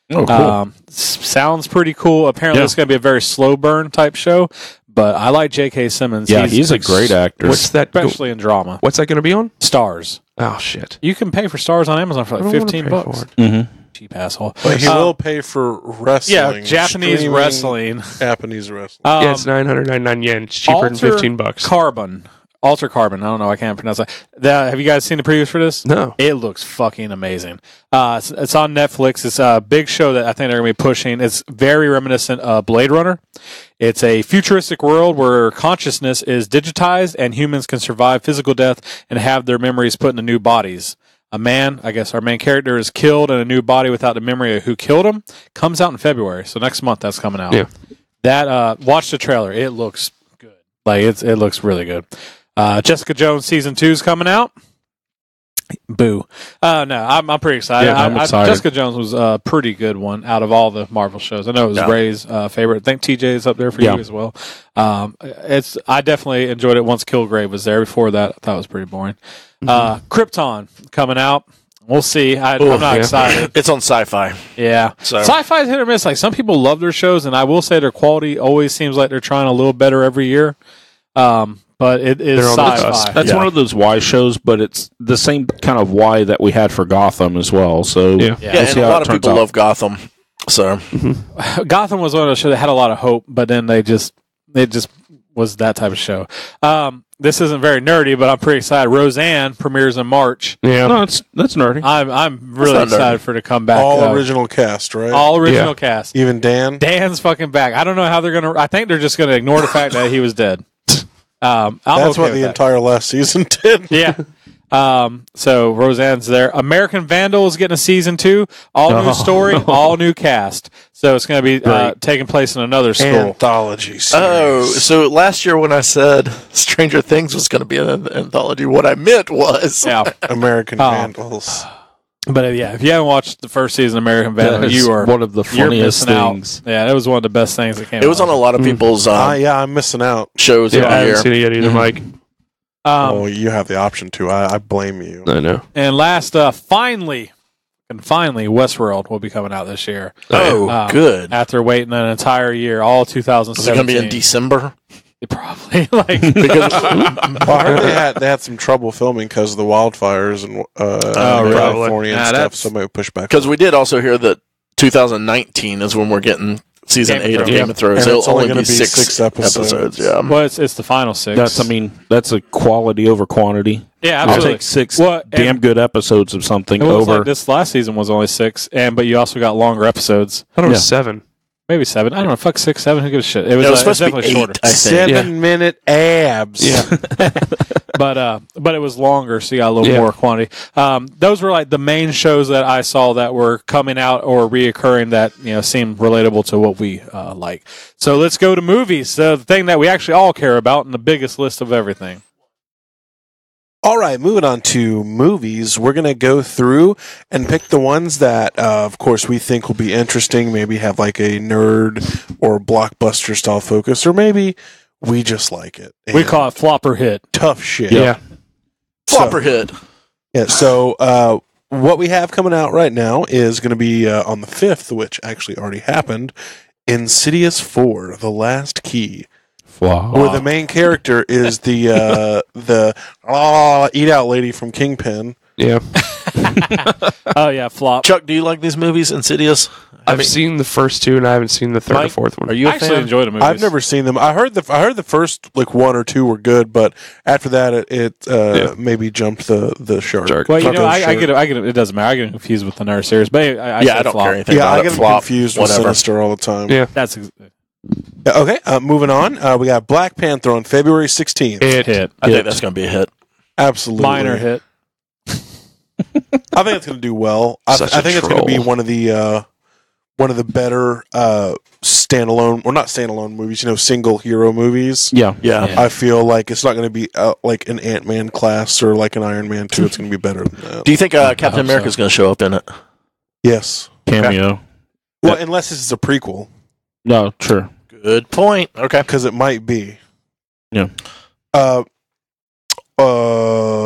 Oh, cool. Sounds pretty cool. Apparently, it's going to be a very slow burn type show. But I like J.K. Simmons. Yeah, he's a great actor. What's that? Especially in drama. What's that going to be on? Stars. Oh, shit. You can pay for Stars on Amazon for like $15. Mm-hmm. Cheap asshole. But he will pay for wrestling. Yeah, Japanese wrestling. Japanese wrestling. Yeah, it's 999 yen. It's cheaper than $15. Alter Carbon. I don't know. I can't pronounce that. Have you guys seen the previews for this? No. It looks fucking amazing. It's on Netflix. It's a big show that I think they're going to be pushing. It's very reminiscent of Blade Runner. It's a futuristic world where consciousness is digitized and humans can survive physical death and have their memories put into new bodies. A man, I guess our main character, is killed in a new body without the memory of who killed him. Comes out in February. So next month that's coming out. Yeah. Watch the trailer. It looks good. Like it looks really good. Jessica Jones season 2 is coming out. Boo. No, I'm pretty excited. Yeah, I'm excited. Jessica Jones was a pretty good one out of all the Marvel shows. I know it was Ray's favorite. I think TJ is up there for you as well. I definitely enjoyed it once Kilgrave was there. Before that, I thought it was pretty boring. Krypton coming out. We'll see. I'm not excited. It's on Sci-Fi. Yeah. So. Sci-Fi is hit or miss. Like, some people love their shows, and I will say their quality always seems like they're trying a little better every year. But it is Sci-Fi. That's one of those Y shows, but it's the same kind of Y that we had for Gotham as well. So and a lot of people love Gotham. So Gotham was one of those shows that had a lot of hope, but then it just was that type of show. This isn't very nerdy, but I'm pretty excited. Roseanne premieres in March. Yeah, no, that's nerdy. I'm really excited for it to come back. All original cast, right? All original cast. Even Dan. Dan's fucking back. I don't know how they're gonna. I think they're just gonna ignore the fact that he was dead. That's what the entire last season did. Yeah. So Roseanne's there. American Vandal is getting a season 2. All new story, all new cast. So it's going to be taking place in another school. Anthology series. Oh, so last year when I said Stranger Things was going to be an anthology, what I meant was American Vandals. But if you haven't watched the first season of American Vandal, you are one of the funniest things. Out. Yeah, it was one of the best things that came out. It was on a lot of people's I'm missing out. shows I every haven't year. seen it yet either, Mike. You have the option to. I blame you. I know. And last, finally, Westworld will be coming out this year. Oh, good. After waiting an entire year, all Is it 2017. going to be in December? Probably. Well, I heard they had some trouble filming because of the wildfires and California and stuff. So maybe push back. Because we did also hear that 2019 is when we're getting season 8 of Game of Thrones. And it's It'll only only gonna be be 6 episodes. Yeah. Well, it's the final 6. That's a quality over quantity. Yeah, I'll absolutely. take 6 damn good episodes of something over. Like this last season was only 6, but you also got longer episodes. I thought it was 7. Maybe 7. I don't know. Fuck 6, 7. Who gives a shit? It was supposed to be definitely 8, shorter. I think. 7-minute abs. Yeah. But it was longer, so you got a little more quantity. Those were like the main shows that I saw that were coming out or reoccurring that seemed relatable to what we like. So let's go to movies. The thing that we actually all care about and the biggest list of everything. All right, moving on to movies. We're going to go through and pick the ones that, of course, we think will be interesting, maybe have like a nerd or blockbuster style focus, or maybe we just like it. We call it flop or hit. Tough shit. Yeah. Flopper hit. Yeah, so what we have coming out right now is going to be on the 5th, which actually already happened, Insidious 4, The Last Key. Wow. Where the main character is the eat out lady from Kingpin. Yeah. Oh yeah, flop. Chuck, do you like these movies, Insidious? I've seen the first 2 and I haven't seen the third Mike, or fourth one. Are you a I actually fan? enjoyed the movies. I've never seen them. I heard the first like 1 or 2 were good, but after that it maybe jumped the shark. Well, I I get it. It doesn't matter. I get confused with the nerd series, but I I don't flop. care anything Yeah, about I it. get Flop, confused with whatever. Sinister all the time. Yeah. That's Okay, moving on. We got Black Panther on February 16th. hit. I think that's going to be a hit. Absolutely. Minor hit. I think it's going to do well. I think it's going to be one of the better standalone, or not standalone movies, single hero movies. Yeah. Yeah. I feel like it's not going to be like an Ant-Man class or like an Iron Man 2. It's going to be better than that. Do you think Captain America is going to show up in it? Yes. Cameo. Well, unless this is a prequel, No, sure. Good point. Okay. because it might be. Yeah.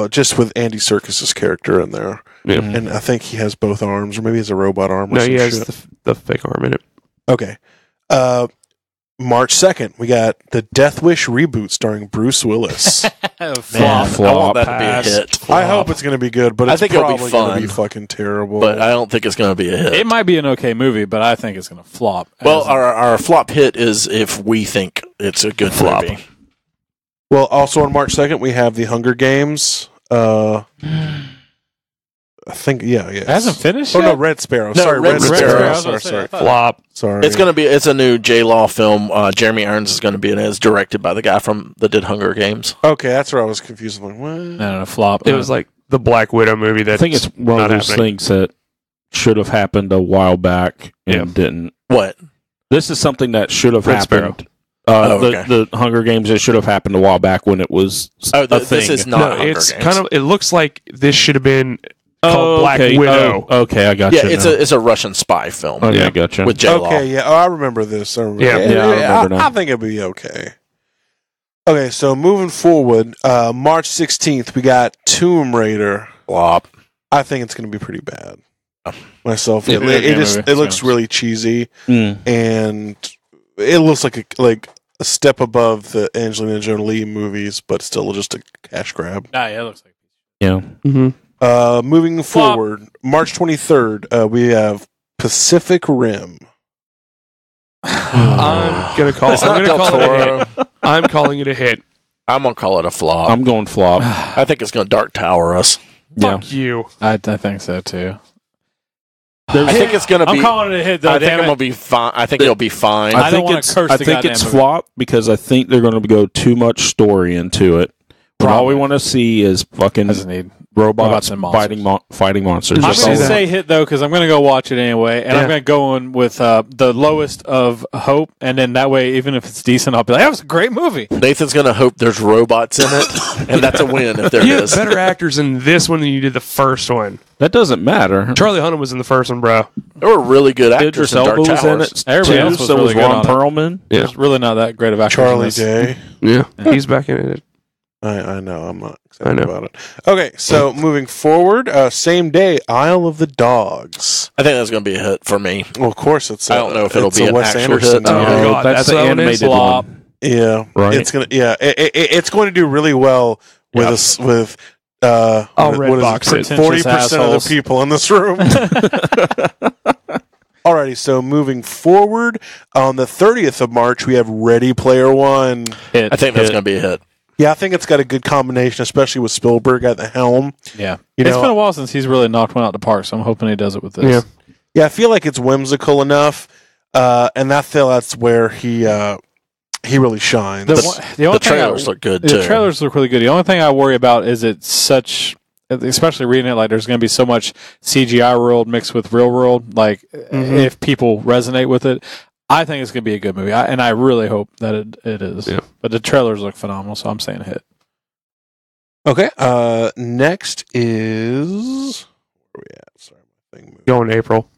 Just with Andy Serkis's character in there, Yeah. and I think he has both arms, or maybe he has a robot arm. Or No, some he has shit. the fake arm in it. Okay. March 2nd, we got the Death Wish reboot starring Bruce Willis. Man, Flop. I want that to be a Pass. hit. I hope it's going to be good, but I it's think it'll be probably going to be fun. fucking terrible. But I don't think it's going to be a hit. It might be an okay movie, but I think it's going to flop. Well, our flop hit is if we think it's a good Flop. movie. Well, also on March 2nd, we have the Hunger Games. I think, yeah. it hasn't finished Oh, yet? no, Red Sparrow. No, Sorry, Red Red Sparrow. Sparrow. I was about to say, Sorry. I thought- Flop. Sorry. It's a new J-Law film. Jeremy Irons is going to be in it. It's directed by the guy that did Hunger Games. Okay, that's where I was confused. I'm like, what? I don't know, flop. It was like the Black Widow movie that I think it's one of not those happening. things that should have happened a while back and Yeah. didn't. What? This is something that should have Red happened. Okay. The Hunger Games, it should have happened a while back when it was Oh, a this thing. is not No, Hunger it's Games. kind of. It looks like this should have been called Black okay. Widow. Oh, okay, I got Yeah, you. it's a Russian spy film Okay, Yeah. I got you. with J-Law. Okay, yeah. Oh, I remember this. I remember. Yeah. Yeah, I remember now. I think it'll be okay. Okay, so moving forward, March 16th, we got Tomb Raider. Flop. I think it's going to be pretty bad. Myself, Yeah, it movie. looks It's really cheesy, Mm. and it looks like a step above the Angelina Jolie movies, but still just a cash grab. Nah, yeah, it looks like. Yeah. Mm-hmm. Moving forward, March 23rd, we have Pacific Rim. I'm gonna call. It's I'm not gonna Del call it a Toro. hit. I'm calling it a hit. I'm going to call it a flop. I'm going flop. I think it's going to Dark Tower us. Yeah. Fuck you. I think so too. I think it's going to be. I'm calling it a hit. Though, I think damn I'm it. going to be fine. I think it'll be fine. I don't think wanna it's curse I the think goddamn it's movie. flop because I think they're going to go too much story into it. When all we want to see is fucking Doesn't need. Robots and monsters. fighting monsters. I'm Just going to see that. say hit, though, because I'm going to go watch it anyway, and I'm going to go in with the lowest of hope, and then that way, even if it's decent, I'll be like, that was a great movie. Nathan's going to hope there's robots in it, and that's a win if there You have is. better actors in this one than you did the first one. That doesn't matter. Charlie Hunnam was in the first one, bro. There were really good actors Idris in Dark Elba was in Towers. it. Everybody too, else was so really was good Ron on it. Perlman. Yeah. There's really not that great of actors in Charlie this. Day. Yeah, he's back in it. I know. I'm not excited I know. about it. Okay, so moving forward, same day, Isle of the Dogs. I think that's going to be a hit for me. Well, of course, it's. I don't know if it'll it's be a an Wes actual Anderson. hit. Oh, movie. God, that's the what it is? animated Flop. one. Yeah, Right. It's gonna. Yeah, it's going to do really well with Yep. us with. I'll red box it. 40% of Assholes. the people in this room. Alrighty, so moving forward, on the 30th of March, we have Ready Player One. Hit. I think that's Hit. going to be a hit. Yeah, I think it's got a good combination, especially with Spielberg at the helm. Yeah. You It's know- been a while since he's really knocked one out the park, so I'm hoping he does it with this. Yeah. Yeah, I feel like it's whimsical enough, and I feel that's where he really shines. The The only thing trailers look good, too. The trailers look really good. The only thing I worry about is it's such, especially reading it, like there's going to be so much CGI world mixed with real world. Like if people resonate with it, I think it's going to be a good movie, and I really hope that it is. Yeah. But the trailers look phenomenal, so I'm saying hit. Okay, next is where are we at? Sorry, my thing moved. Going April.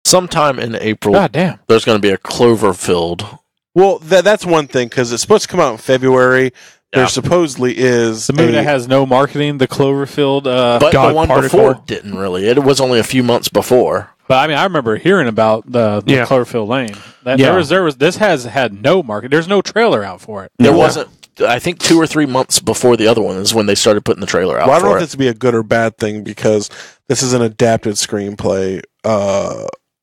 Sometime in April, God damn. there's going to be a Cloverfield. Well, that's one thing because it's supposed to come out in February. Yeah. There supposedly is The movie a- that has no marketing, the Cloverfield. But God the one Particle. before didn't really. It was only a few months before. But I mean, I remember hearing about the Yeah. Cloverfield Lane. That, Yeah. there was. This has had no market. There's no trailer out for it. There Yeah. wasn't, I think 2 or 3 months before the other one is when they started putting the trailer out Well, I don't know for if it. this would be a good or bad thing because this is an adapted screenplay.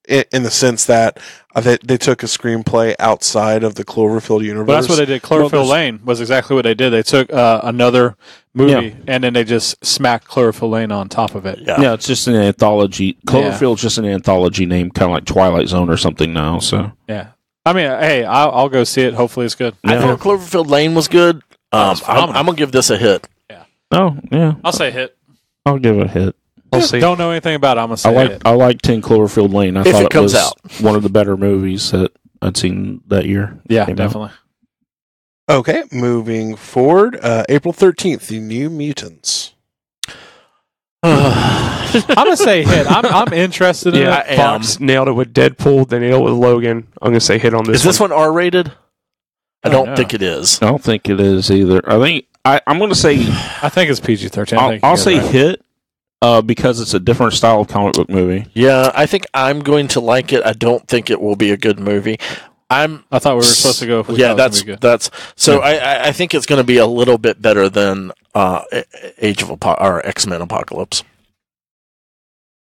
In the sense that they took a screenplay outside of the Cloverfield universe. But that's what they did. Cloverfield Lane was exactly what they did. They took another movie and then they just smacked Cloverfield Lane on top of it. Yeah. Yeah, it's just an anthology. Cloverfield's just an anthology name, kind of like Twilight Zone or something now. So Yeah. I mean, hey, I'll go see it. Hopefully it's good. I thought Cloverfield Lane was good. was I'm phenomenal. going to give this a hit. oh yeah, I'll say hit. I'll give it a hit. We'll see. Don't know anything about it. I'm going to say hit. I like 10 Cloverfield Lane. I If thought it it comes was out. one of the better movies that I'd seen that year. Yeah, Came out. definitely. Okay, moving forward, April 13th, The New Mutants. I'm going to say hit. I'm interested in Yeah, it. Fox nailed it with Deadpool. They nailed it with Logan. I'm going to say hit on this Is this one R-rated? I Oh, don't no. think it is. I don't think it is either. I think I'm going to say I think it's PG-13. I'll say hit because it's a different style of comic book movie. Yeah, I think I'm going to like it. I don't think it will be a good movie. I thought we were supposed to go. If we Yeah, thought it was gonna be good. that's so. I think it's going to be a little bit better than Age of or X-Men Apocalypse.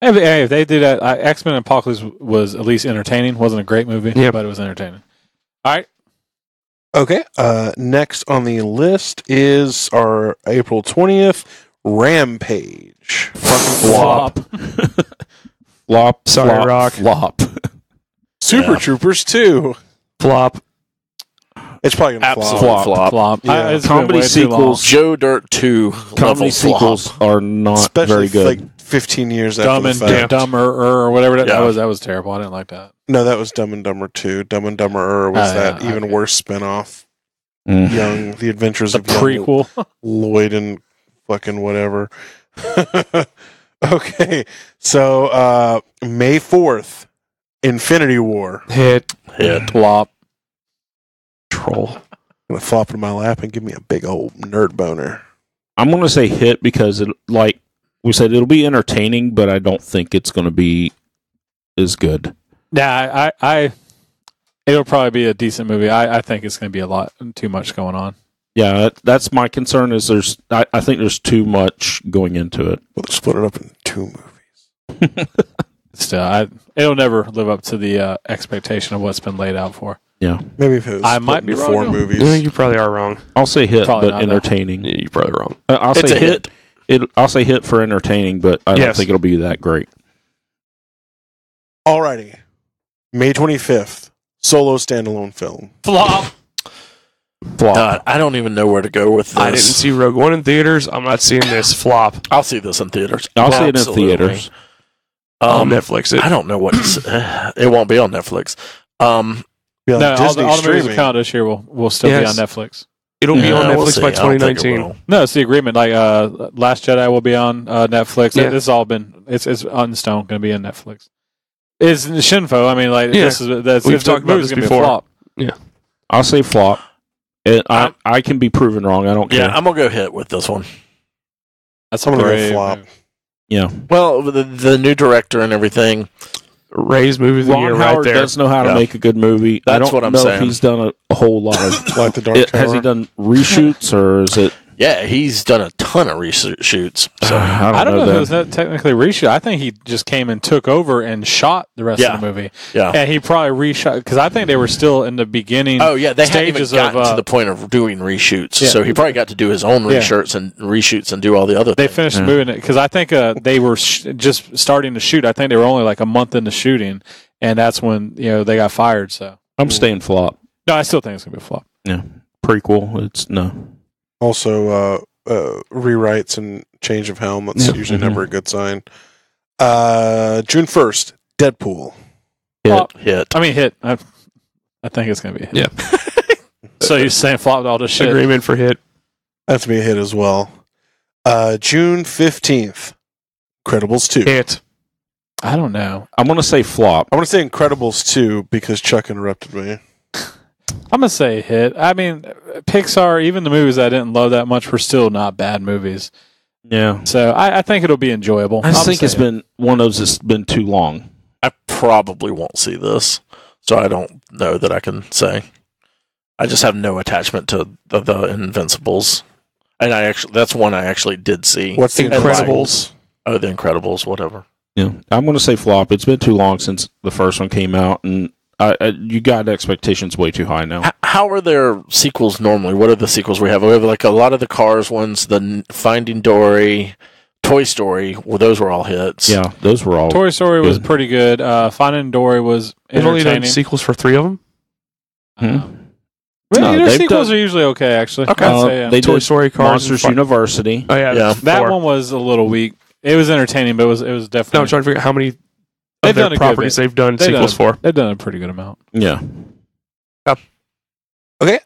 Hey, if they did that, X-Men Apocalypse was at least entertaining. Wasn't a great movie, Yep. but it was entertaining. All right. Okay, next on the list is our April 20th, Rampage. Flop. Flop. Sorry, flop, Rock. Flop. Super Yeah. Troopers 2. Flop. It's probably going to Absolute flop. flop. Flop. Yeah. It's been Comedy way too long. sequels. Joe Dirt 2 Comedy level sequels flop. are not Especially very good. like 15 years Dumb after and the fact. Dumber or whatever that Yeah. was. That was terrible. I didn't like that. No, that was Dumb and Dumber 2. Dumb and Dumber was Oh, that yeah, even okay. worse spinoff. Mm. Young, The Adventures The of Young prequel. Lloyd and fucking whatever. Okay, so May 4th, Infinity War. Hit. Hit. Flop. Troll. I'm gonna flop in my lap and give me a big old nerd boner. I'm going to say hit because it, like we said, it'll be entertaining, but I don't think it's going to be as good. Yeah, it'll probably be a decent movie. I think it's going to be a lot too much going on. Yeah, that's my concern. Is I think there's too much going into it. We'll split it up in 2 movies. Still, it'll never live up to the expectation of what's been laid out for. Yeah, Maybe if it was I split might be into wrong, 4 though. movies. Yeah, you probably are wrong. I'll say hit, Probably but not, though. entertaining. Yeah, you're probably wrong. I'll It's say a hit. I'll say hit for entertaining, but I don't Yes. think it'll be that great. Alrighty, May 25th, solo standalone film. Flop. Flop. God, I don't even know where to go with this. I didn't see Rogue One in theaters. I'm not seeing this. Flop. I'll see this in theaters. I'll see it in Absolutely. theaters. On Netflix. I don't know what it won't be on Netflix. Be on No, Disney all the movies streaming. that count this year will still Yes. be on Netflix. It'll be on we'll Netflix see. by I don't think it 2019. will. No, it's the agreement. Like Last Jedi will be on Netflix. Yeah. This has all been it's on stone going to be on Netflix. It's Shinfo. I mean, like Yeah. that's We've if the talked about movie's this gonna be a before. flop. I'll say flop. I can be proven wrong. I don't care. Yeah, I'm gonna go hit with this one. That's I'm a gonna go great flop. movie. Yeah. Well, the new director and everything. Ray's movie of the year Ron right Howard there. does know how to Yeah. make a good movie. I That's don't what I'm know saying. if he's done a whole lot of. Like the Dark Tower. Has he done reshoots or is it? Yeah, he's done a ton of reshoots. So I don't know if that. it was that technically reshoot. I think he just came and took over and shot the rest Yeah. of the movie. yeah. And he probably reshot because I think they were still in the beginning. Oh yeah, they hadn't even stages gotten of, to the point of doing reshoots. yeah. So he probably got to do his own Yeah. reshoots and do all the other They things. finished Yeah. moving it because I think they were just starting to shoot. I think they were only like a month into shooting, and that's when they got fired. So I'm staying flop. no, I still think it's gonna be a flop. Yeah. Prequel. It's no. Also, rewrites and change of helm. That's Yep. usually Mhm. never a good sign. June 1st, Deadpool. Hit. Flop. Hit. I mean, hit. I think it's gonna be a hit. Yeah. So you're saying flop all this shit? Agreement for hit. That's to be a hit as well. June 15th, Incredibles 2. Hit. I don't know. I'm gonna say flop. I want to say Incredibles 2 because Chuck interrupted me. I'm gonna say hit. I mean, Pixar, even the movies I didn't love that much, were still not bad movies. Yeah. So I think it'll be enjoyable. I just I'm think it's saying been one of those that's been too long. I probably won't see this, so I don't know that I can say. I just have no attachment to the Invincibles, and that's one I actually did see. What's the And Incredibles? Oh, the Incredibles, whatever. Yeah. I'm gonna say flop. It's been too long since the first one came out, and you got expectations way too high now. How are their sequels normally? What are the sequels we have? We have like a lot of the Cars ones, the Finding Dory, Toy Story. Well, those were all hits. Yeah, those were all. Toy Story was Good. pretty good. Finding Dory was They've only done entertaining. sequels for 3 of them. Well, No, their they've sequels done- are usually okay, actually. Okay. I'd say, yeah. They Toy did Story, Cars, Monsters and University. Oh yeah, Yeah. That 4. one was a little weak. It was entertaining, but it was No, I'm definitely. trying to figure out how many They've of their done a good properties bit. they've done They've sequels done, for. They've done a pretty good amount. Yeah. Okay,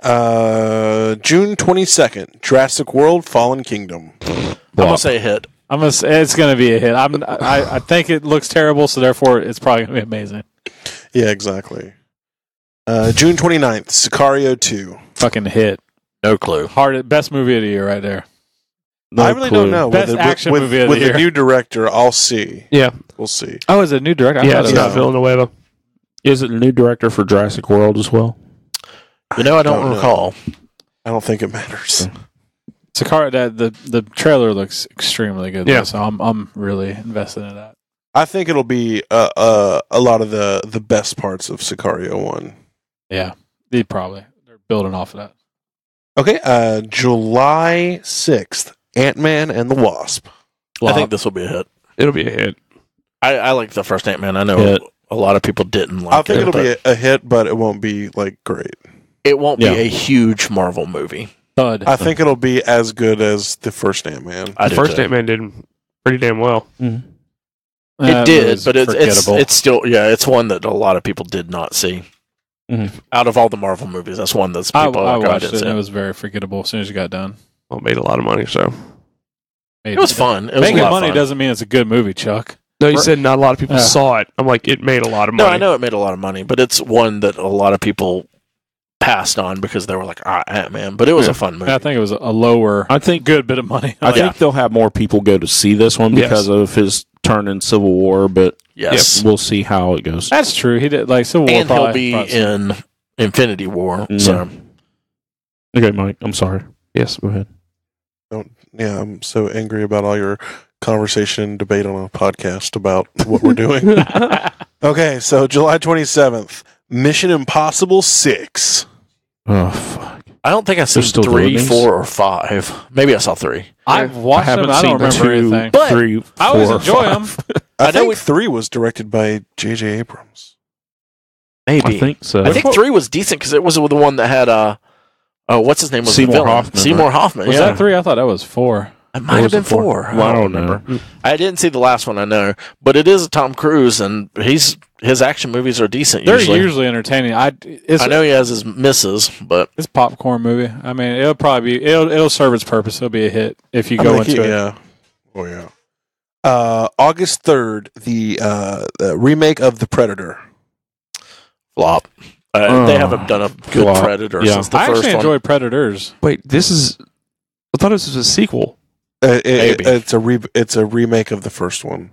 June 22nd, Jurassic World Fallen Kingdom. I'm gonna say hit. It's gonna be a hit. I think it looks terrible, so therefore it's probably gonna be amazing. Yeah, exactly. June 29th, Sicario 2. Fucking hit. No clue. Best movie of the year right there. I really don't know. Best action with, movie of with the year. the new director, I'll see. Yeah, We'll see. Oh, is it a new director? I yeah, thought it's it was- not Villanueva. Is it a new director for Jurassic World as well? I don't Don't know. recall. I don't think it matters. Sicario. The trailer looks extremely good. Yeah. though, so I'm really invested in that. I think it'll be a lot of the best parts of Sicario 1. Yeah, they're building off of that. Okay, July 6th, Ant-Man and the Wasp. I think this will be a hit. It'll be a hit. I like the first Ant-Man. I know Hit. a lot of people didn't like it. I think it'll but be a hit, but it won't be like great. it won't be Yeah. a huge Marvel movie. Thud. I think it'll be as good as the first Ant-Man. I The do first too. Ant-Man did pretty damn well. It That did, was but forgettable. it's still it's one that a lot of people did not see. Mhm. Out of all the Marvel movies, that's one that's I people I watched didn't it, see. and it was very forgettable as soon as you got done. Well, it made a lot of money, so. It was fun. It was Making a lot money of fun. doesn't mean it's a good movie, Chuck. No, you said not a lot of people saw it. I'm like, it made a lot of money. No, I know it made a lot of money, but it's one that a lot of people passed on because they were like, Ant-Man. But it was a fun movie. I think it was a lower, I think good bit of money. I think they'll have more people go to see this one Yes. because of his turn in Civil War, but Yes. we'll see how it goes. That's true. He did like Civil War. And he'll probably- be in Infinity War. Yeah. So Okay, Mike, I'm sorry. Yes. Go ahead. Yeah, I'm so angry about all your conversation and debate on a podcast about what we're doing. Okay, so July 27th, Mission Impossible 6. Oh, fuck. I don't think I've seen They're still 3, doing these? 4, or 5. Maybe I saw 3. I've watched them. I don't remember anything. But 3, I always 4, enjoy 5. them. I I know think we- 3 was directed by J.J. Abrams. Maybe. I think so. I think 3 was decent because it was the one that had Oh, what's his name? Was Seymour the villain? Hoffman, Seymour Hoffman. Was yeah. that 3? I thought that was 4. It might have been 4. Well, I don't know. I didn't see the last one, I know. But it is a Tom Cruise, and his action movies are decent They're usually. usually entertaining. I know he has his misses, but... It's a popcorn movie. I mean, it'll probably be... It'll serve its purpose. It'll be a hit if you go into it. Yeah. Oh, yeah. August 3rd, the remake of The Predator. Flop. They haven't done a good flop. Predator Yeah. since the I first actually one. enjoyed Predators. Wait, this is. I thought this was a sequel. Maybe. It's a remake of the first one.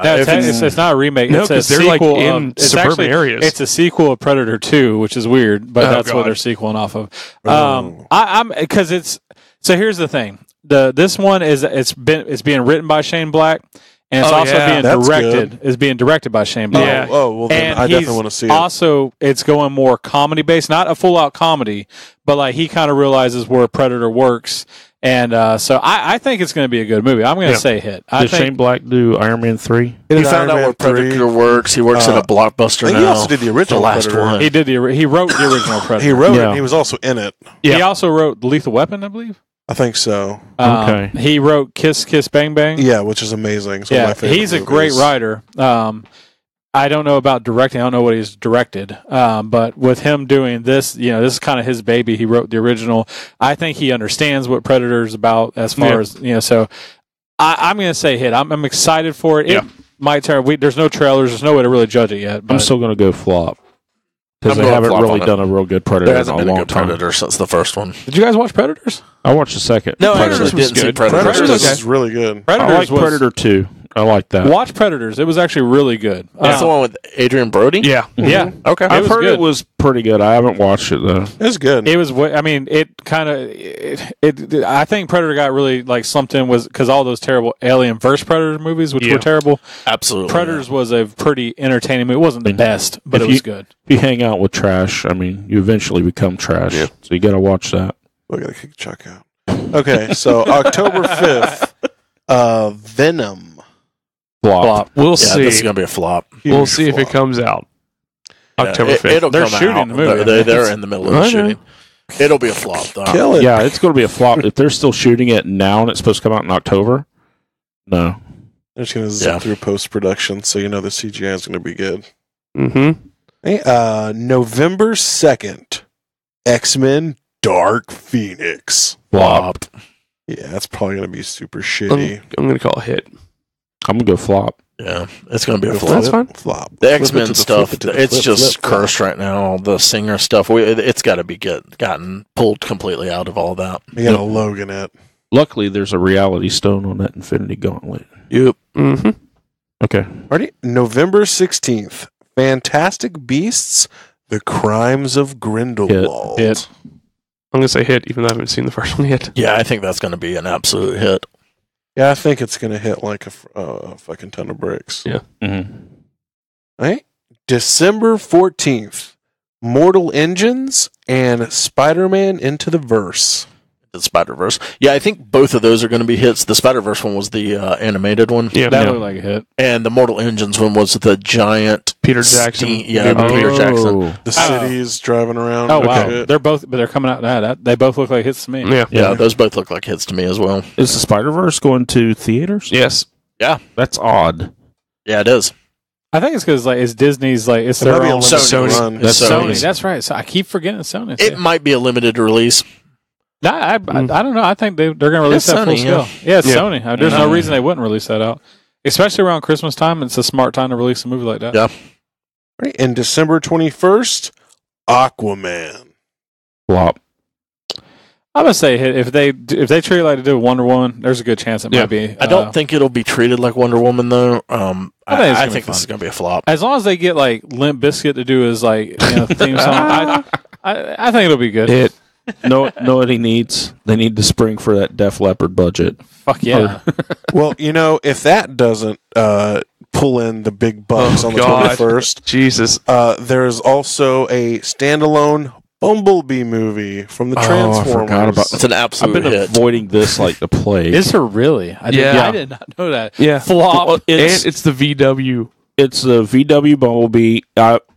No, If it's not a remake. No, it's a 'cause they're, like, sequel in of, it's suburban actually, areas. It's a sequel of Predator 2, which is weird, but Oh, that's what God. they're sequeling off of. Oh. I'm because it's so. Here's the thing: this one it's being written by Shane Black, and it's Oh, also yeah. being That's directed. Is being directed by Shane Black. Yeah. Well, then And I he's definitely want to see it. also, it's going more comedy based, not a full out comedy, but like he kind of realizes where Predator works, and so I think it's going to be a good movie. I'm going to say hit. I Did think Shane Black do Iron Man 3? He found out where Predator works. He works at a Blockbuster And now. he also did the original The last Predator. one. he wrote the original Predator. He wrote it. Yeah. And he was also in it. Yeah. He also wrote Lethal Weapon, I believe. I think so. Okay. He wrote Kiss Kiss Bang Bang. Yeah, which is amazing. It's one of Yeah, my favorite he's a movies. great writer. I don't know about directing. I don't know what he's directed. But with him doing this, this is kind of his baby. He wrote the original. I think he understands what Predator's about as far as, so I'm going to say hit. I'm excited for it. It might turn. There's no trailers. There's no way to really judge it yet. But I'm still going to go flop. Because I'm they going haven't flop really on it. done a real good Predator There in hasn't a been a long good time. Predator since the first one. did you guys watch Predators? I watched the second. No, Predators Predators didn't see good. Predators. Predators okay. is really good. I Predators like was, Predator 2. I like that. Watch Predators. It was actually really good. That's the one with Adrian Brody? Yeah. Yeah. Okay. I've was heard good. it was pretty good. I haven't watched it, though. It's good. It was. I mean, it kind of. I think Predator got really like slumped in was because all those terrible Alien vs Predator movies, which were terrible. Absolutely. Predators was a pretty entertaining movie. It wasn't the best, but If it was you- good. If you hang out with trash, I mean, you eventually become trash. Yeah. So you got to watch that. We gotta kick Chuck out. Okay, so October 5th, Venom. Flop. We'll Yeah, see. this is going to be a flop. We'll see if it comes out. October 5th. It'll They're come shooting out. the movie. They're in the middle of the shooting. It'll be a flop, though. Kill it. Yeah, it's going to be a flop. If they're still shooting it now and it's supposed to come out in October, no. They're just gonna zip through post production, so you know the CGI is gonna be good. Mm-hmm. Hey, November 2nd, X-Men Dark Phoenix. Flop. Yeah, that's probably gonna be super shitty. I'm going to call it hit. I'm going to go flop. Yeah, it's going to be a Flip, flop. That's fine. Flop. The Flip it X-Men to the stuff, flip it to the it's flip, just flip, flop. cursed right now. All the singer stuff, it's got to be gotten pulled completely out of all that. You got a Logan it. Luckily, there's a reality stone on that Infinity Gauntlet. Yep. Mm-hmm. Okay. Alrighty, November 16th, Fantastic Beasts: The Crimes of Grindelwald. Hit. I'm going to say hit, even though I haven't seen the first one yet. Yeah, I think that's going to be an absolute hit. Yeah, I think it's gonna hit like a fucking ton of bricks. Yeah. Mm-hmm. Right? December 14th, Mortal Engines and Spider-Man Into the Verse. The Spider-Verse. Yeah, I think both of those are going to be hits. The Spider-Verse one was the animated one. Yeah. That looked like a hit. And the Mortal Engines one was the giant Peter Jackson. Peter Jackson. The cities driving around. Oh and wow, shit. they're both, but they're coming out. They both look like hits to me. Yeah. Yeah, those both look like hits to me as well. Is the Spider-Verse going to theaters? Yes. That's odd. Yeah, it is. I think it's because like it's Disney's like it's It their might be a own limited Sony. run. It's Sony. Sony. That's right. So I keep forgetting Sony. It might be a limited release. No, I don't know. I think they're going to release It's that full Sony, scale. Yeah, it's Yeah. Sony. There's no reason they wouldn't release that out, especially around Christmas time. It's a smart time to release a movie like that. Yeah. Right? And December 21st, Aquaman. Flop. I'm gonna say hit. If they treat it like they did with Wonder Woman, there's a good chance it might be. I don't think it'll be treated like Wonder Woman though. I think this is going to be a flop. as long as they get like Limp Bizkit to do his like theme song. I think it'll be good. Hit. Know what he needs? They need to spring for that Def Leppard budget. Fuck yeah. Well, if that doesn't pull in the big bucks on the God. 21st, Jesus. there's also a standalone Bumblebee movie from the Transformers. I forgot about It's an I've absolute been hit. avoiding this like the plague. Is there really? I did not know that. Yeah. Flop. Well, it's, And it's the VW. it's the VW Bumblebee.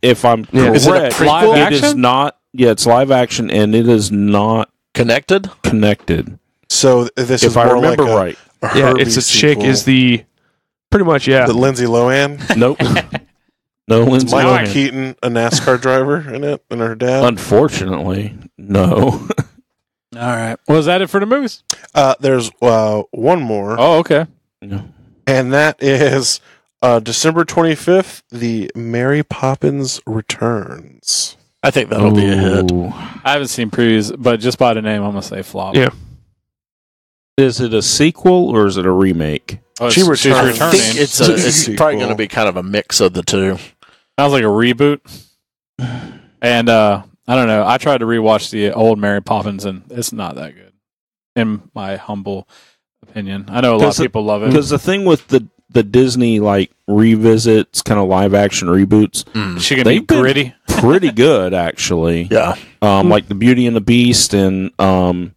If I'm Yeah. correct, Is it a prequel? it is Action? not it's live action, and it is not Connected? connected. So this is If I more remember like right. a Yeah, Herbie it's a chick sequel. is the pretty much the Lindsay Lohan. Nope. No, Is Lindsay Michael Lohan. Keaton a NASCAR driver in it, and her dad. Unfortunately, no. All right. Well, is that it for the movies? There's one more, Oh, okay. and that is December 25th. The Mary Poppins Returns. I think that'll be a hit. Ooh. I haven't seen previews, but just by the name, I'm gonna say flop. Yeah. Is it a sequel or is it a remake? Oh, She she's returned. I returning. think it's Sequel. probably going to be kind of a mix of the two. Sounds like a reboot. And I don't know. I tried to rewatch the old Mary Poppins, and it's not that good, in my humble opinion. I know a lot of people love it. Because the thing with the Disney like revisits, kind of live action reboots, She can be they've been gritty. pretty good actually. Yeah. Like the Beauty and the Beast and No,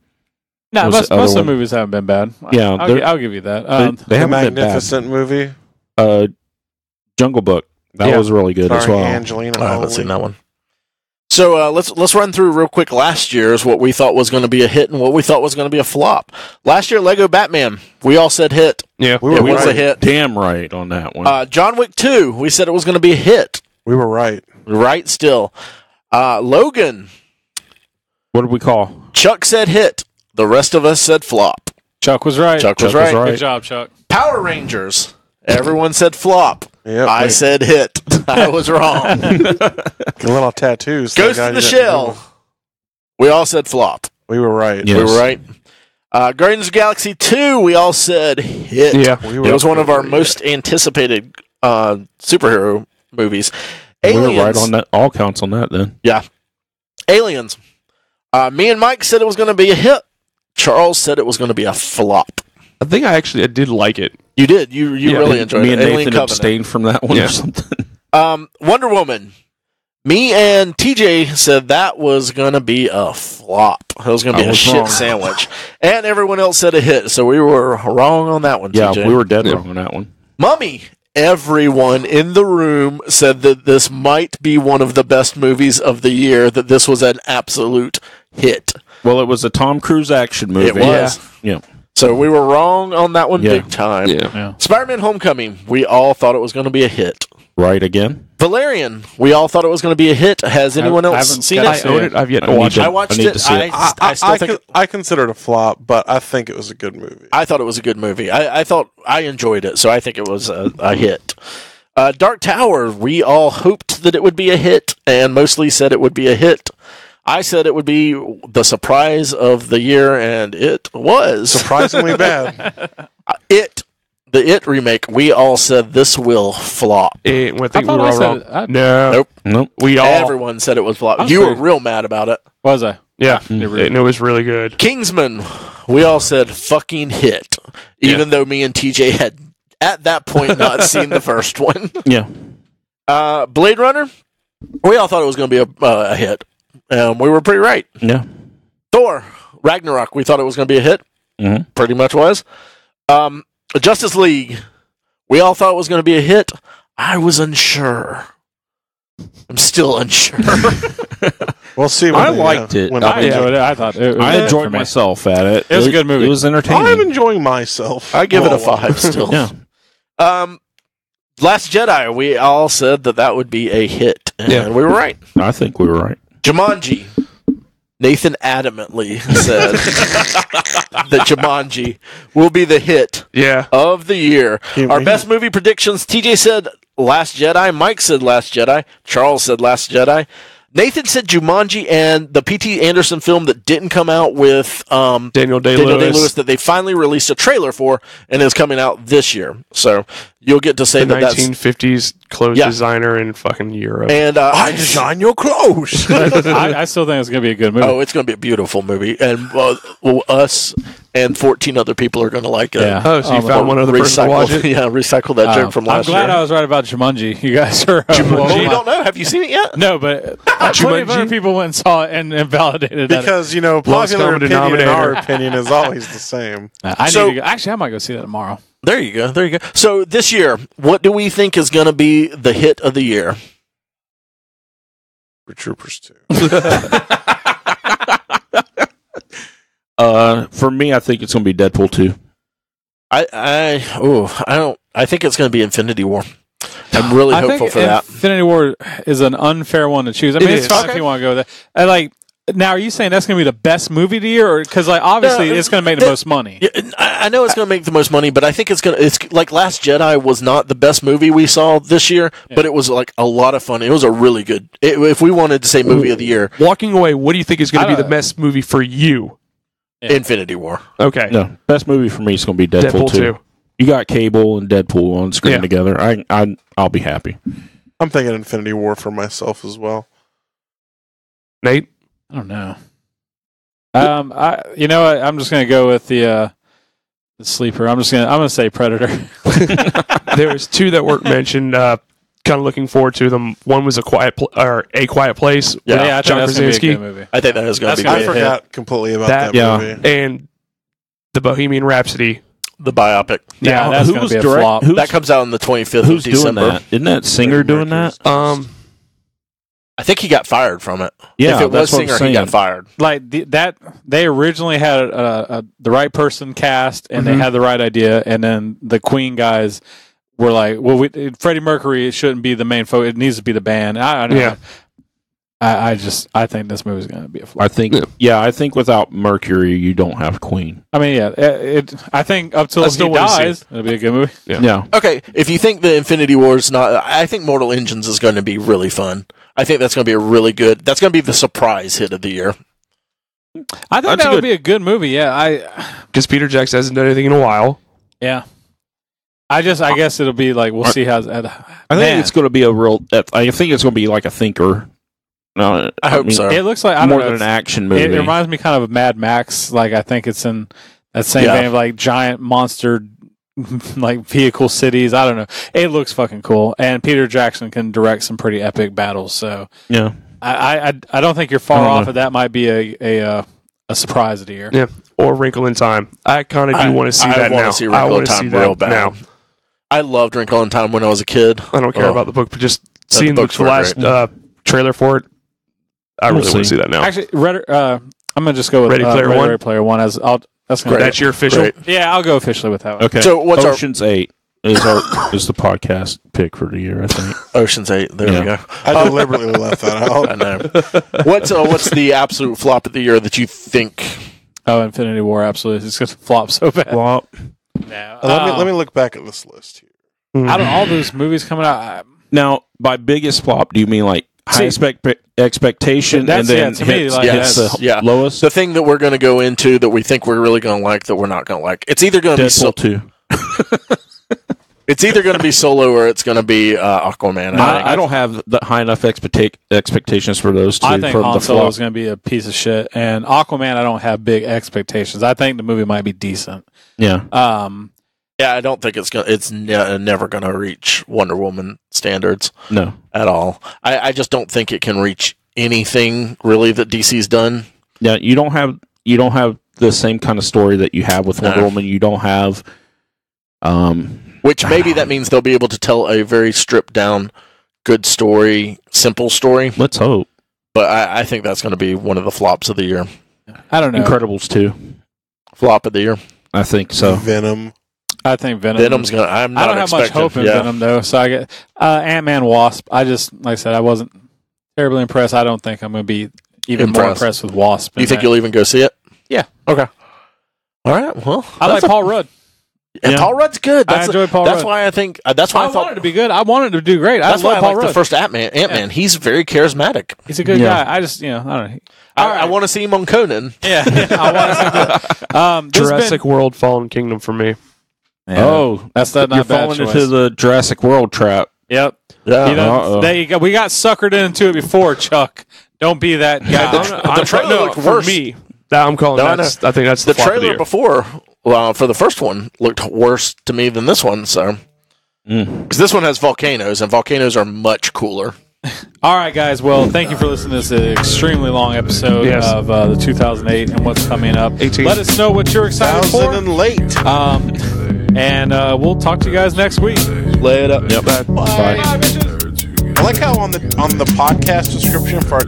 was most the other of the one? movies haven't been bad. Yeah, I'll give you that. they The haven't been bad. Magnificent movie. Jungle Book that Yeah. was really good as Starring well. Angelina I haven't Jolie. seen that one. So let's run through real quick last year's what we thought was going to be a hit and what we thought was going to be a flop. Last year, Lego Batman, we all said hit. Yeah. We It were was a right. hit. Damn right on that one. John Wick 2, we said it was going to be a hit. We were right. Right still. Logan, What did we call? Chuck said hit. The rest of us said flop. Chuck was right. Chuck was Chuck was right. right. Good job, Chuck. Power Rangers, everyone said flop. Yep. I said hit. I was wrong. little tattoos. Ghost in the Shell, we all said flop. We were right. Yeah. We were right. Guardians of the Galaxy 2, we all said hit. Yeah. We were It was one of our right. most anticipated superhero movies. We Aliens. were right on that. All counts on that then. Yeah. Aliens. Me and Mike said it was going to be a hit. Charles said it was going to be a flop. I think I did like it. You did. You Yeah. really enjoyed Me it. and Alien Nathan Covenant. abstained from that one Yeah. or something. Wonder Woman. Me and TJ said that was going to be a flop. It was going to be I a was shit wrong. sandwich. And everyone else said a hit, so we were wrong on that one, Yeah, TJ. we were dead wrong on that one. Mummy. Everyone in the room said that this might be one of the best movies of the year, that this was an absolute hit. Well, it was a Tom Cruise action movie. It was. Yeah. So we were wrong on that one Yeah. big time. Yeah. Spider-Man Homecoming, we all thought it was going to be a hit. Right again. Valerian, we all thought it was going to be a hit. Has anyone I else haven't seen got I it? to own it. I've yet to I need watch to- it. I watched I need it. to see it. I still think I consider it a flop, but I think it was a good movie. I thought it was a good movie. I thought I enjoyed it, so I think it was a hit. Dark Tower, we all hoped that it would be a hit, and mostly said it would be a hit. I said it would be the surprise of the year, and it was. Surprisingly bad. The It remake, we all said this will flop. I think we thought were I all said wrong. it. No. Nope. Nope. We all. Everyone said it was flop. was You were pretty- real mad about it. Was I? Yeah. Mm. And it was really good. Kingsman, we all said fucking hit, even though me and TJ had at that point not seen the first one. Yeah. Blade Runner, we all thought it was going to be a hit. We were pretty right. Yeah. Thor, Ragnarok, we thought it was going to be a hit. Mhm. Pretty much was. Justice League, we all thought it was going to be a hit. I was unsure. I'm still unsure. We'll see. I liked it. when I it- enjoyed it. I thought it was I for enjoyed me. myself at it. It was a good movie. It was entertaining. I'm enjoying myself. I give it a Oh, 5 still. Yeah. Last Jedi, we all said that would be a hit. And Yeah. we were right. I think we were right. Jumanji. Nathan adamantly said that Jumanji will be the hit Yeah. of the year. He- Our he- best movie predictions, TJ said Last Jedi, Mike said Last Jedi, Charles said Last Jedi, Nathan said Jumanji, and the P.T. Anderson film that didn't come out with Daniel Daniel Day-Lewis. Day-Lewis that they finally released a trailer for and is coming out this year. So you'll get to say The that that's... 1950s clothes Yeah. designer in fucking Europe. And I design your clothes. I still think it's going to be a good movie. Oh, it's going to be a beautiful movie, and us and 14 other people are going to like it. Yeah. Oh, so you Um, found one other person to watch it? Yeah, recycle that joke from I'm last glad year. I was right about Jumanji. You guys are. Well, you don't know. Have you seen it yet? No, but plenty of other people went and saw it and validated that. because, Lowest popular common opinion in our denominator. opinion is always the same. I So- need to go. Actually, I might go see that tomorrow. There you go. There you go. So this year, what do we think is going to be the hit of the year? Troopers 2. For me, I think it's going to be Deadpool 2. I think it's going to be Infinity War. I'm really hopeful for that. Infinity War is an unfair one to choose. I mean, it's fine if you want to go there. Now, are you saying that's going to be the best movie of the year, or because obviously it's going to make the most money? Yeah, I know it's going to make the most money, but I think it's like Last Jedi was not the best movie we saw this year, but it was like a lot of fun. It was a really good. If we wanted to say movie of the year, walking away, what do you think is going to be the best movie for you? Yeah. Infinity War. Okay, no, best movie for me is going to be Deadpool 2. You got Cable and Deadpool on screen together. I'll be happy. I'm thinking Infinity War for myself as well. Nate? I don't know. You know what? I'm just going to go with the sleeper. I'm going to say Predator. There's two that weren't mentioned. Kind of looking forward to them. One was A Quiet Place. Yeah, I think John that's going to be a Krasinski. good movie. I think that is going to be I good. forgot completely about that movie. And the Bohemian Rhapsody. The biopic. Yeah, that's going to be a flop. That comes out on the 25th Who's of December. doing that? Isn't that Singer doing that? I think he got fired from it. Yeah, if it was that's what I'm Singer, he saying. got fired. Like they originally had the right person cast, and they had the right idea, and then the Queen guys were like, "Well, Freddie Mercury shouldn't be the main focus; it needs to be the band." I don't know. I think this movie's going to be a flop. I think without Mercury, you don't have Queen. I mean, I think up till he dies, it'll be a good movie. Yeah. Okay, if you think the Infinity War is not, I think Mortal Engines is going to be really fun. I think that's going to be a really good. That's going to be the surprise hit of the year. I think that would be a good movie. Yeah, because Peter Jackson hasn't done anything in a while. Yeah. I guess it'll be like we'll see how. I think it's going to be a real. I think it's going to be like a thinker. No, I hope so. It looks like more than an action movie. It reminds me kind of Mad Max. Like I think it's in that same vein of like giant monster like vehicle cities. I don't know. It looks fucking cool, and Peter Jackson can direct some pretty epic battles. So yeah, I don't think you're far off. Of that might be a surprise of the year. Yeah, or Wrinkle in Time. I kind of do want to see that now. I want to see real bad. Now. I loved Wrinkle in Time when I was a kid. I don't care about the book, but just seeing the last trailer for it. I really want to see that now. Actually, I'm gonna just go with Ready Player One as that's your official. Great. Yeah, I'll go officially with that one. Okay. So what's Ocean's 8 is the podcast pick for the year, I think. Ocean's 8. There we go. I deliberately left that out. I know. What's the absolute flop of the year that you think? Oh, Infinity War, absolutely. It's going to flop so bad. Flop. No. Let me look back at this list here. Out of all those movies coming out, Now, by biggest flop, do you mean like high expectation and then to me, like, hits the lowest? The thing that we're going to go into that we think we're really going to like that we're not going to like. It's either going to be Deadpool 2. It's either going to be Solo or it's going to be Aquaman. I don't have the high enough expectations for those two. I think Han Solo is going to be a piece of shit, and Aquaman, I don't have big expectations. I think the movie might be decent. Yeah. Yeah, I don't think it's never going to reach Wonder Woman standards. No, at all. I just don't think it can reach anything really that DC's done. Yeah, you don't have the same kind of story that you have with Wonder Woman. You don't have, which maybe that means they'll be able to tell a very stripped down, good story, simple story. Let's hope. But I think that's going to be one of the flops of the year. I don't know. Incredibles 2. Flop of the year. I think so. Venom. I think Venom. Venom's gonna. I don't have much hope in Venom though. So I get Ant-Man, Wasp. I just, like I said, I wasn't terribly impressed. I don't think I'm going to be even more impressed with Wasp. You think you'll even go see it? Yeah. Okay. All right. Well, I like Paul Rudd. And Paul Rudd's good. I enjoy Paul Rudd. That's why I think. That's why I thought wanted it to be good. I wanted it to do great. That's I why love I Paul like Rudd. the first Ant-Man. Yeah. He's very charismatic. He's a good guy. I just, I don't know. I want to see him on Conan. Yeah. I want to see him. Jurassic World: Fallen Kingdom for me. Yeah. Oh, that's not You're bad falling choice. into the Jurassic World trap. Yep. Yeah. There you go. We got suckered into it before, Chuck. Don't be that guy. The trailer looked for worse. me. I'm calling that. I think that's the flop of the trailer year. before. Well, for the first one, looked worse to me than this one. So, because this one has volcanoes, and volcanoes are much cooler. All right, guys. Well, thank you for listening to this extremely long episode of the 2008 and what's coming up. 18. Let us know what you're excited for. And late. And we'll talk to you guys next week. Lay it up. Yep. Bye. Nerds who get I like how on the podcast description for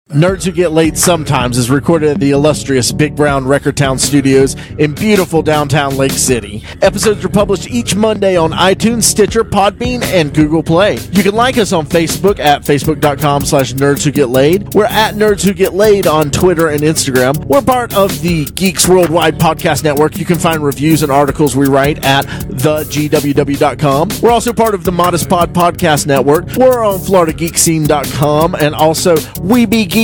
Nerds Who Get Laid Sometimes is recorded at the illustrious Big Brown Record Town Studios in beautiful downtown Lake City. Episodes are published each Monday on iTunes, Stitcher, Podbean, and Google Play. You can like us on Facebook at facebook.com/nerdswhogetlaid. We're at Nerds Who Get Laid on Twitter and Instagram. We're part of the Geeks World Wide podcast network. You can find reviews and articles we write at thegww.com. We're also part of the Modest Pod podcast network. We're on FloridaGeekscene.com and also WeBeGeeksPC.com.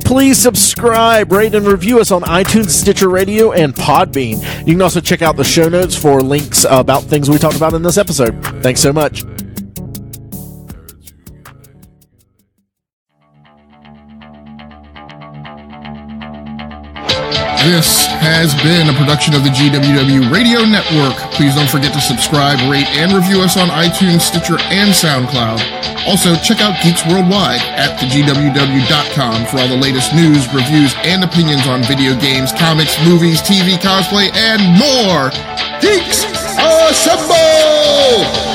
Please subscribe, rate, and review us on iTunes, Stitcher Radio, and Podbean. You can also check out the show notes for links about things we talked about in this episode. Thanks so much. This has been a production of the GWW Radio Network. Please don't forget to subscribe, rate, and review us on iTunes, Stitcher, and SoundCloud. Also, check out Geeks Worldwide at thegww.com for all the latest news, reviews, and opinions on video games, comics, movies, TV, cosplay, and more. Geeks, assemble!